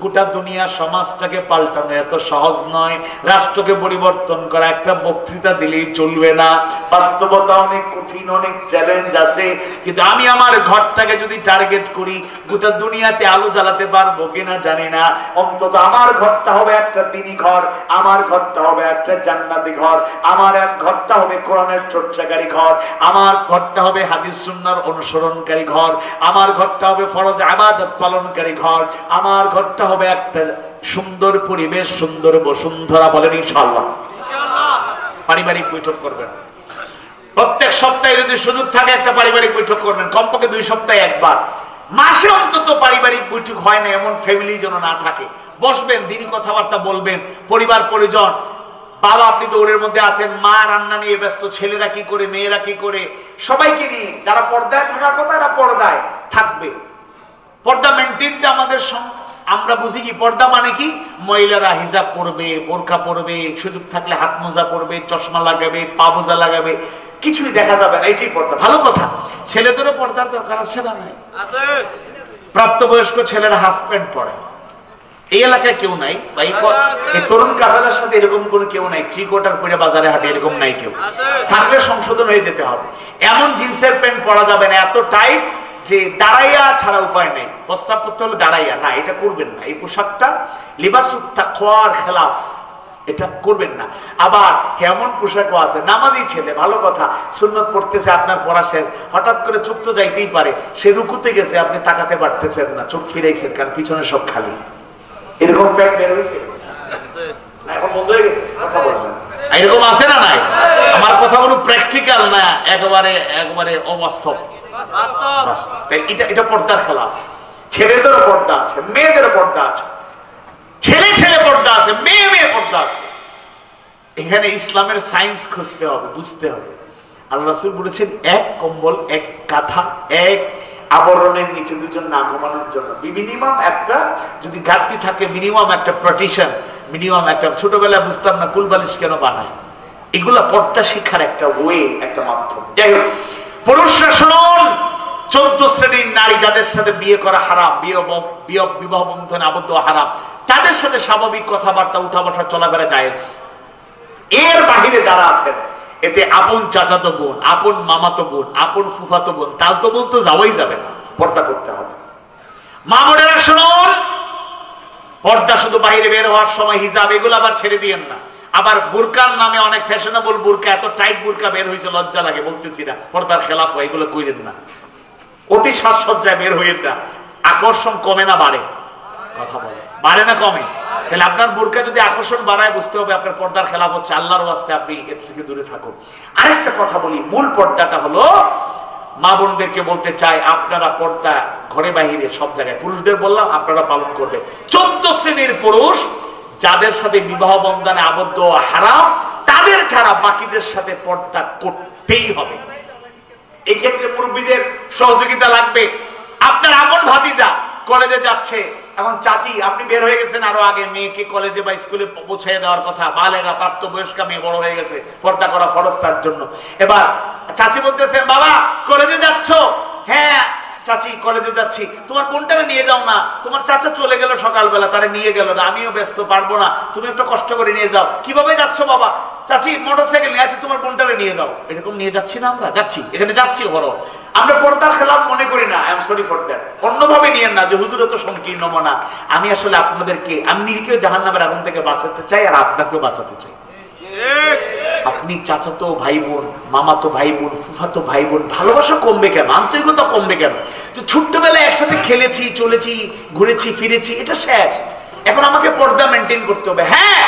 গোটা দুনিয়া সমাজটাকে পাল্টানো এত সহজ নয়, রাষ্ট্রকে পরিবর্তন করা একটা বক্তৃতা দিলেই চলবে না। বাস্তবতা অনেক কঠিন, অনেক চ্যালেঞ্জ আছে, কিন্তু আমি আমার ঘরটাকে যদি টার্গেট করি, গোটা দুনিয়াতে আলো জ্বালাতে পারবো কিনা জানি না। অন্তত আমার ঘরটা হবে একটা দ্বীনি ঘর, আমার ঘরটা হবে একটা জান্নাতি ঘর, আমার এক ঘরটা হবে কোরআনের চর্চাকারী ঘর, আমার ঘরটা হবে হাদিস সুন্নাহর অনুসরণকারী ঘর, আমার ঘরটা হবে ফরজ ইবাদত পালনকারী ঘর, আমার ঘরটা হবে একটা সুন্দর পরিবেশ, সুন্দর বসুন্ধরা। বলেন ইনশাআল্লাহ। পারিবারিক বৈঠক করবেন প্রত্যেক সপ্তাহে, যদি সুযোগ থাকে একটা পারিবারিক বৈঠক করবেন, কমপক্ষে 2 সপ্তাহে একবার। মাসে অন্তত পারিবারিক বৈঠক হয় না এমন ফ্যামিলি যেন না থাকে। বসবেন, দিনই কথাবার্তা বলবেন, পরিবার পরিজন। বাবা আপনি দৌড়ের মধ্যে আছেন, মা রান্না নিয়ে ব্যস্ত, ছেলেরা কি করে, মেয়েরা কি করে, সবাইকে নিয়ে যারা পর্দায় থাকার কথা এরা পর্দায় থাকবে। পর্দা মেনটেনটা আমাদের, আমরা বুঝি কি পর্দা মানে কি, মহিলারা হিজাব পরবে, বোরকা পরবে, সুযোগ থাকলে হাত মোজা পরবে, চশমা লাগাবে, পা মোজা লাগাবে, কিছুই দেখা যাবে না, এটাই পর্দা। ভালো কথা, ছেলেদেরও পর্দার দরকার আছে না? নাই। প্রাপ্তবয়স্ক ছেলেরা হাফ প্যান্ট পরে, এই এলাকায় কেউ নাই, বা এই তরুণ কাফেলার সাথে এরকম কোন কেউ নাই, 3 কোয়ার্টার পরে বাজারে হাঁটে, এরকম নাই কেউ। থাকলে সংশোধন হয়ে যেতে হবে। এমন জিন্সের প্যান্ট পরা যাবে না এত টাইট যে দাঁড়াইয়া ছাড়া উপায় নেই, প্রস্তাব করতে হলে দাঁড়াইয়া, না এটা করবেন না। এই পোশাকটা লিবাসুত তাকওয়ার খেলাফ, এটা করবেন না। আবার কেমন পোশাকও আছে, নামাজি ছেলে, ভালো কথা, সুন্নত পড়তেছে, আপনার পড়া শেষ, হঠাৎ করে চোখ তো যাইতেই পারে, সে রুকুতে গেছে, আপনি তাকাতে পারতেছেন না, চোখ ফিরাইছেন, কারণ পিছনে সব খালি। এরকম প্যান্ট বের হয়েছে, এখন বন্ধ হয়ে গেছে, কথা বলবেন। এরকম আছে না? নাই। আমার কথাগুলো প্র্যাকটিক্যাল না, একেবারে অবাস্তব। এটা পর্দার খেলাফ। ছেলেদেরও পর্দা আছে, মেয়েদেরও পর্দা আছে, ছেলে ছেলে পর্দা আছে, মেয়ে মেয়ে পর্দা আছে। এখানে ইসলামের সায়েন্স খুঁজতে হবে, বুঝতে হবে। আল্লাহ রাসূল বলেছেন, এক কম্বল, এক কাঁথা, এক আবরণের নিচে 2 জন না ঘুমানোর জন্য মিনিমাম একটা, যদি ঘাটতি থাকে মিনিমাম একটা পার্টিশন, মিনিমাম একটা। ছোটবেলায় বুঝতাম না কুলবালিশ কেন বানায়, এগুলা পর্দা শিক্ষার একটা ওয়ে, একটা মাধ্যম। যাই হোক, পুরুষরা শুনুন, 14 শ্রেণীর নারী যাদের সাথে বিয়ে করা হারাম, বিবাহ বন্ধনে আবদ্ধ হারাম, তাদের সাথে স্বাভাবিক কথাবার্তা, উঠা বসা, চলাফেরা জায়েজ। এর বাহিরে যারা আছেন, এতে আপন চাচাতো বোন, আপন মামাতো বোন, আপন ফুফাতো বোন, তালতো বলতে যাওয়াই যাবে না, পর্দা করতে হবে। মা বোনেরা শুনুন, পর্দা শুধু বাইরে বের হওয়ার সময় হিজাব, এগুলো আবার ছেড়ে দিয়েন না। আবার বুরকার নামে অনেক ফ্যাশনেবল বুরকা, এত টাইট বুরকা বের হয়েছে, লজ্জা লাগে, বলতেছি না, পর্দার খেলাফ হয়, এগুলো কইরেন না। অতি সাজসজ্জায় বের হইেন না, আকর্ষণ কমে না বাড়ে? কথা বলে, বাড়ে না কমে? তাহলে আপনার বুরকা যদি আকর্ষণ বাড়ায়, বুঝতে হবে আপনার পর্দার খেলাফ হচ্ছে, আল্লাহর ওয়াস্তে আপনি এর থেকে দূরে থাকুন। আরেকটা কথা বলি, মূল পর্দাটা হলো, মা বোনদেরকে বলতে চাই, আপনারা পর্দা ঘরে বাহিরে সব জায়গায়, পুরুষদের বললাম আপনারা পালন করবে। 14 শ্রেণীর পুরুষ যাদের সাথে বিবাহ বন্ধনে আবদ্ধ হারাম, তাদের ছাড়া বাকিদের সাথে পর্দা করতেই হবে। এক্ষেত্রে মুরব্বীদের সহযোগিতা লাগবে। আপনার আপন ভাতিজা কলেজে যাচ্ছে, এখন চাচি আপনি বের হয়ে গেছেন আরো আগে, মেয়েকে কলেজে বা স্কুলে পৌঁছে দেওয়ার কথা, বালেগা প্রাপ্তবয়স্কা মেয়ে বড় হয়ে গেছে, পর্দা করা ফরজ তার জন্য। এবার চাচি বলতেছেন, বাবা কলেজে যাচ্ছ? হ্যাঁ। চাচি কলেজে যাচ্ছি, তোমার বোনটারে নিয়ে যাও না, তোমার চাচা চলে গেল সকালবেলা, তারে নিয়ে গেল না, আমিও ব্যস্ত, পারবো না, তুমি একটু কষ্ট করে নিয়ে যাও। কিভাবে যাচ্ছ বাবা? চাচি মোটরসাইকেল নিয়ে আছে, তোমার বোনটারে নিয়ে যাও। এরকম নিয়ে যাচ্ছি না আমরা? যাচ্ছি, এখানে যাচ্ছি হলো। আমরা পর্দার খেলাফ মনে করি না, I am sorry for that. অন্যভাবে নিয়েন না যে হুজুর তো সংকীর্ণ মনা। আমি আসলে আপনাদেরকে, আমি নিজেকেও জাহান্নামের আগুন থেকে বাঁচাতে চাই আর আপনাকেও বাঁচাতে চাই। আপনি চাচাতো ভাই বোন, মামাতো ভাই বোন, ফুফাতো ভাই বোন, ভালোবাসা কমবে কেন, আন্তরিকতা কমবে কেন? তো ছোট্টবেলায় একসাথে খেলেছি, চলেছি, ঘুরেছি, ফিরেছি, এটা শেষ। এখন আমাকে পর্দা মেনটেন করতে হবে। হ্যাঁ,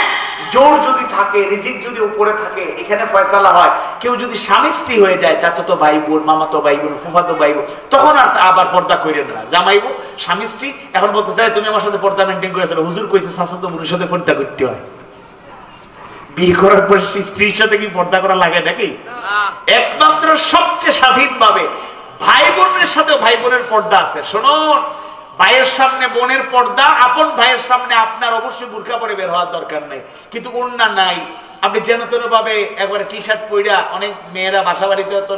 জোর যদি থাকে, রিজিক যদি উপরে থাকে, এখানে ফয়সালা হয়। কেউ যদি স্বামী স্ত্রী হয়ে যায়, চাচাতো ভাই বোন, মামাতো ভাই বোন, ফুফাতো ভাই বোন, তখন আর আবার পর্দা করেন না। জামাইবো স্বামী স্ত্রী এখন বলতে চাই তুমি আমার সাথে পর্দা মেনটেন করেছিল, হুজুর কইছে চাচাতো বোনের সাথে পর্দা করতে হয়। বিয়ে করার পর স্ত্রীর সাথে কি পর্দা করা লাগে নাকি? একমাত্র সবচেয়ে স্বাধীন ভাবে ভাই বোনের সাথে ভাই বোনের পর্দা আছে। শুনুন, ভাইয়ের সামনে বোনের পর্দা, আপন ভাইয়ের সামনে আপনার অবশ্যই বুরকা পরে বের হওয়ার দরকার নেই, কিন্তু ওড়না নাই, আপনি যেন তেন ভাবে একবারে টি শার্ট পইরা, অনেক মেয়েরা বাসা বাড়িতে তো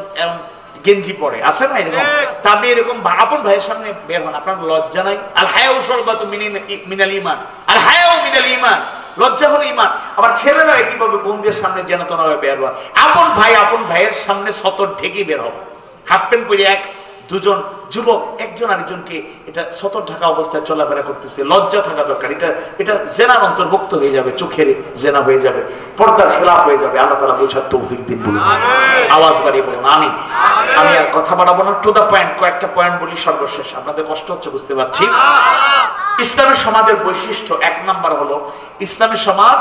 গেঞ্জি পরে আছে না, এরকম তা আপনি এরকম আপন ভাইয়ের সামনে বের হন, আপনার লজ্জা নাই? আল হায়াউ শুরবাতুম মিনাল ঈমান, আল হায়াউ মিনাল ঈমান, লজ্জা হলো ঈমান। আবার ছেলেরা কিভাবে বোনদের সামনে যেন তেন ভাবে বের হয়, আপন ভাই আপন ভাইয়ের সামনে সতর থেকেই বের হবে। হাফ প্যান্ট পরে এক দুজন যুবক একজন আরেকজনকে এটা সতর ঢাকা অবস্থায় চলাফেরা করতেছে, লজ্জা থাকা দরকার। এটা জেনার অন্তর্ভুক্ত হয়ে যাবে, চোখের জেনা হয়ে যাবে, পর্দার খেলাফ হয়ে যাবে। আল্লাহ তাআলা বোঝার তৌফিক দিন। আওয়াজ বাড়িয়ে বলুন আমিন। আমি আর কথা বাড়াবো না, টু দা পয়েন্ট কয়েকটা পয়েন্ট বলি সর্বশেষ। আপনাদের কষ্ট হচ্ছে বুঝতে পারছি। ইসলামের সমাজের বৈশিষ্ট্য এক নাম্বার হলো, ইসলামের সমাজ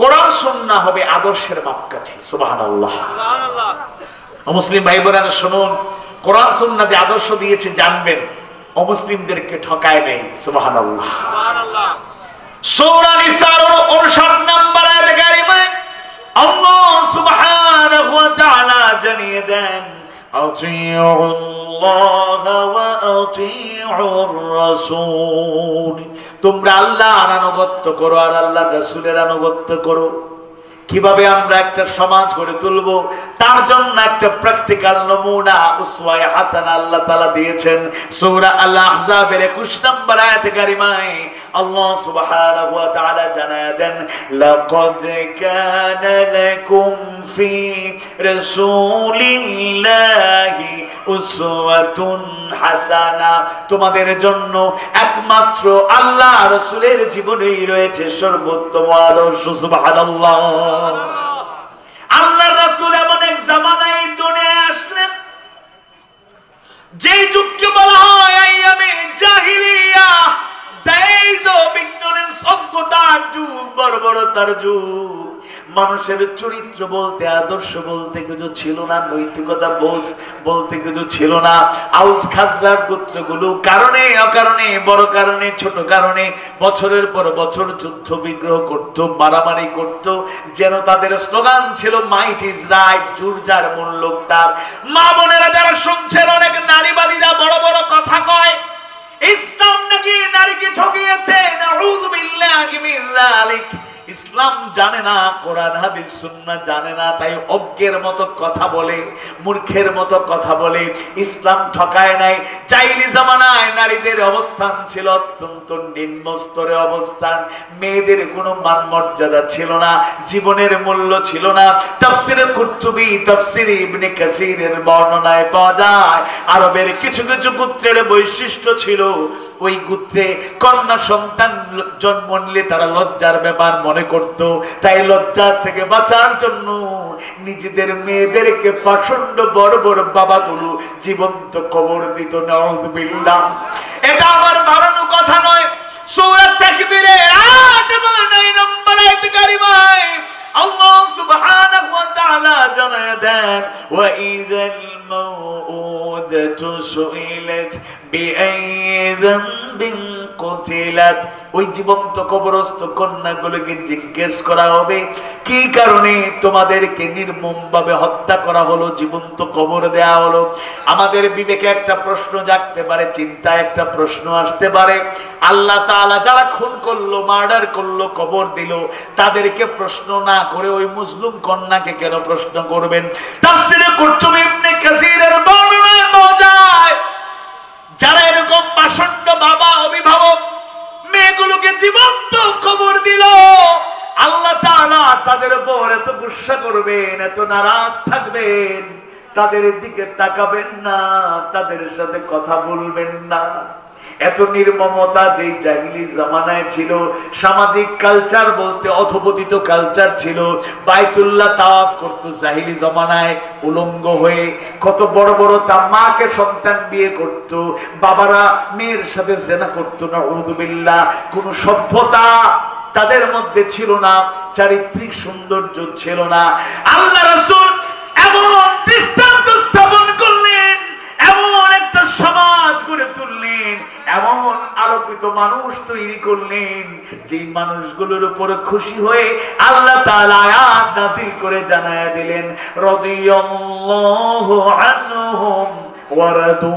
কোরআন সুন্নাহ হবে আদর্শের মাপকাঠি। সুবহানাল্লাহ। মুসলিম ভাই বোনেরা শুনুন, কোরআন সুন্নাহ যে আদর্শ দিয়েছে জানবেন, অমুসলিমদেরকে ঠকায় নাই। সুবহানাল্লাহ। সূরা নিসার 59 নম্বর আয়াতে কারিমায় আল্লাহ সুবহানাহু ওয়া তাআলা জানিয়ে দেন, আতিউল্লাহ ওয়া আতিউর রাসূল, তোমরা আল্লাহর আনুগত্য করো আর আল্লাহর রাসূলের আনুগত্য করো। কিভাবে আমরা একটা সমাজ গড়ে তুলবো তার জন্য একটা প্র্যাকটিক্যাল নমুনা উসওয়ায়ে হাসানা আল্লাহ তাআলা দিয়েছেন। সূরা আল আহজাবের 21 নম্বর আয়াতে কারিমায় আল্লাহ সুবহানাহু ওয়া তাআলা জানায় দেন, লাকাদ কানা লাকুম ফি রাসূলিল্লাহি উসওয়াতুন হাসানা, তোমাদের জন্য একমাত্র আল্লাহ রাসূলের জীবনেই রয়েছে সর্বোত্তম আদর্শ। সুবহানাল্লাহ। আল্লাহর রাসূল এমন এক জামানায় দুনিয়ায় আসলেন যেই যুগকে বলা হয় আইয়ামে জাহিলিয়া, দাইজ বিজ্ঞানের সভ্যতার যুগ, বর্বরতার যুগ। মানুষের চরিত্র বলতে, আদর্শ বলতে কিছু ছিল না, নৈতিকতা বলতে কিছু ছিল না। আউস খাজরাজ গোত্রগুলো কারণে অকারণে, বড় কারণে ছোট কারণে বছরের পর বছর যুদ্ধ বিগ্রহ করত, মারামারি করত, যেন তাদের স্লোগান ছিল মাইট ইজ রাইট, জোর যার মূল্য তার। মা বোনেরা যারা শুনছেন, অনেক নারীবাদীরা বড় বড় কথা কয়, ইসলাম নাকি নারীকে ঠকিয়েছে, নাউযু বিল্লাহি মিন যালিক। ইসলাম জানে না, কোরআন হাদিস সুন্নাহ জানে না, তাই অজ্ঞের মতো কথা বলে, মূর্খের মতো কথা বলে। ইসলাম ঠকায় নাই। জাইলি জামানায় নারীদের অবস্থান ছিল অত্যন্ত নিম্ন স্তরে অবস্থান, মেয়েদের কোনো মান মর্যাদা ছিল না, জীবনের মূল্য ছিল না। তাফসিরে কুরতুবী, তাফসিরে ইবনে কাসিরের বর্ণনায় পাওয়া যায়, আরবের কিছু কিছু গোত্রের বৈশিষ্ট্য ছিল, ওই গোত্রে কন্যা সন্তান জন্ম নিলে তারা লজ্জার ব্যাপার মনে করত, তাই লজ্জা থেকে বাঁচার জন্য নিজেদের মেয়েদেরকে পাষণ্ড বড় বড় বাবাগুলো জীবন্ত কবর দিত। নাউযুবিল্লাহ। এটা আমার বানানো কথা নয়। সূরা তাকবীরের 8 এবং 9 নম্বর আয়াত কারিমায় আল্লাহ সুবহানাহু ওয়া তাআলা জানায় দেন, ওয়া ইযাল মাউউদাতু সুইলাত বিআইয়ি যামবিন কুতিলাত, ওই জীবন্ত কবরস্থ কন্যাগুলোকে জিজ্ঞেস করা হবে কি কারণে তোমাদেরকে নির্মমভাবে হত্যা করা হলো, জীবন্ত কবর দেয়া হলো। আমাদের বিবেকে একটা প্রশ্ন জাগতে পারে, চিন্তায় একটা প্রশ্ন আসতে পারে, আল্লাহ তাআলা যারা খুন করলো, মার্ডার করলো, কবর দিল, তাদেরকে প্রশ্ন না করে ওই মুসলিম কন্যাকে কেন প্রশ্ন করবেন? তাফসীরে কুরতুবী ইবনে কাসিরের বর্ণনায় পাওয়া যায়, তাদের উপর এত গুসা করবেন, এত নারাজ থাকবেন, তাদের দিকে তাকাবেন না, তাদের সাথে কথা বলবেন না। এত নির্মমতা যে জাহিলি জামানায় ছিল। সামাজিক কালচার বলতে অধপতিত কালচার ছিল। বাইতুল্লাহ তাওয়াফ করতো জাহিলি জামানায় উলঙ্গ হয়ে। কত বড় বড় তা মাকে সন্তান বিয়ে করত, বাবারা মেয়ের সাথে জেনা করতো না, নাউযুবিল্লাহ। কোন সভ্যতা তাদের মধ্যে ছিল না, চারিত্রিক সৌন্দর্য ছিল না। আল্লাহ রাসূল এমন দৃষ্টান্ত স্থাপন করলেন, এমন একটা সমাজ গড়ে তুললেন, এমন আলোকিত মানুষ তৈরি করলেন, যে মানুষগুলোর উপর খুশি হয়ে আল্লাহ তাআলা আয়াত নাযিল করে জানায়া দিলেন, রাদিয়াল্লাহু আনহুম ওয়া রাদু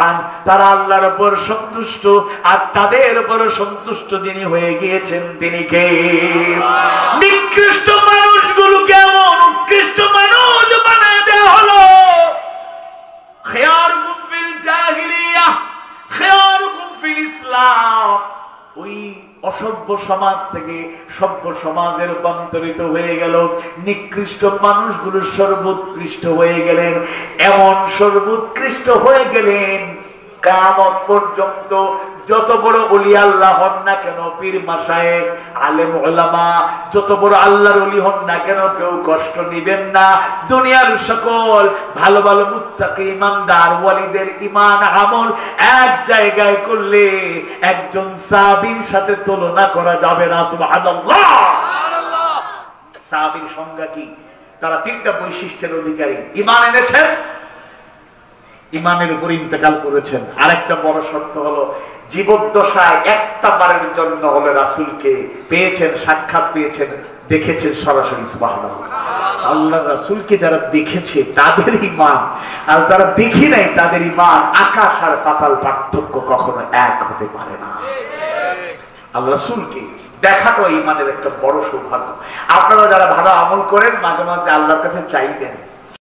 আন। তারা আল্লাহর উপর সন্তুষ্ট, আর তাদের উপর সন্তুষ্ট যিনি হয়ে গিয়েছেন তিনি কে? নিকৃষ্ট মানুষগুলো কেমন উৎকৃষ্ট মানুষ বানায় দেওয়া হলো। খিয়ারুকুম ফিল জাহিলিয়াহ খিয়ারুকুম ফিল ইসলাম। ওই অসভ্য সমাজ থেকে সভ্য সমাজে রূপান্তরিত হয়ে গেল। নিকৃষ্ট মানুষগুলো সর্বোৎকৃষ্ট হয়ে গেলেন। এমন সর্বোৎকৃষ্ট হয়ে গেলেন কিয়ামত পর্যন্ত যত বড় ওলি আল্লাহ হন না কেন, পীর মাশায়েখ আলেম উলামা যত বড় আল্লাহর ওলি হন না কেন, কেউ কষ্ট নেবেন না। দুনিয়ার সকল ভালো ভালো মুত্তাকি ইমানদার ওয়ালিদের ঈমান আমল এক জায়গায় করলে একজন সাহাবীর সাথে তুলনা করা যাবে না। সুবহানাল্লাহ। সাহাবীর সংজ্ঞা কি? তারা তিনটা বৈশিষ্ট্যের অধিকারী। ঈমান এনেছেন, ইমানের উপর ইন্তেকাল করেছেন। আরেকটা বড় শর্ত হলো জীবদ্দশায় একটা বারের জন্য হলে রাসূলকে পেয়েছেন, সাক্ষাৎ পেয়েছেন, দেখেছেন সরাসরি। সুবহানাল্লাহ। আল্লাহ রাসূলকে যারা দেখেছে তাদের ঈমান, আর যারা দেখি নাই তাদের ঈমান আকাশ আর পাতাল পার্থক্য, কখনো এক হতে পারে না। আল্লাহ রাসূলকে দেখাটাও ঈমানের একটা বড় সৌভাগ্য। আপনারা যারা ভালো আমল করেন মাঝে মাঝে আল্লাহর কাছে চাইবেন,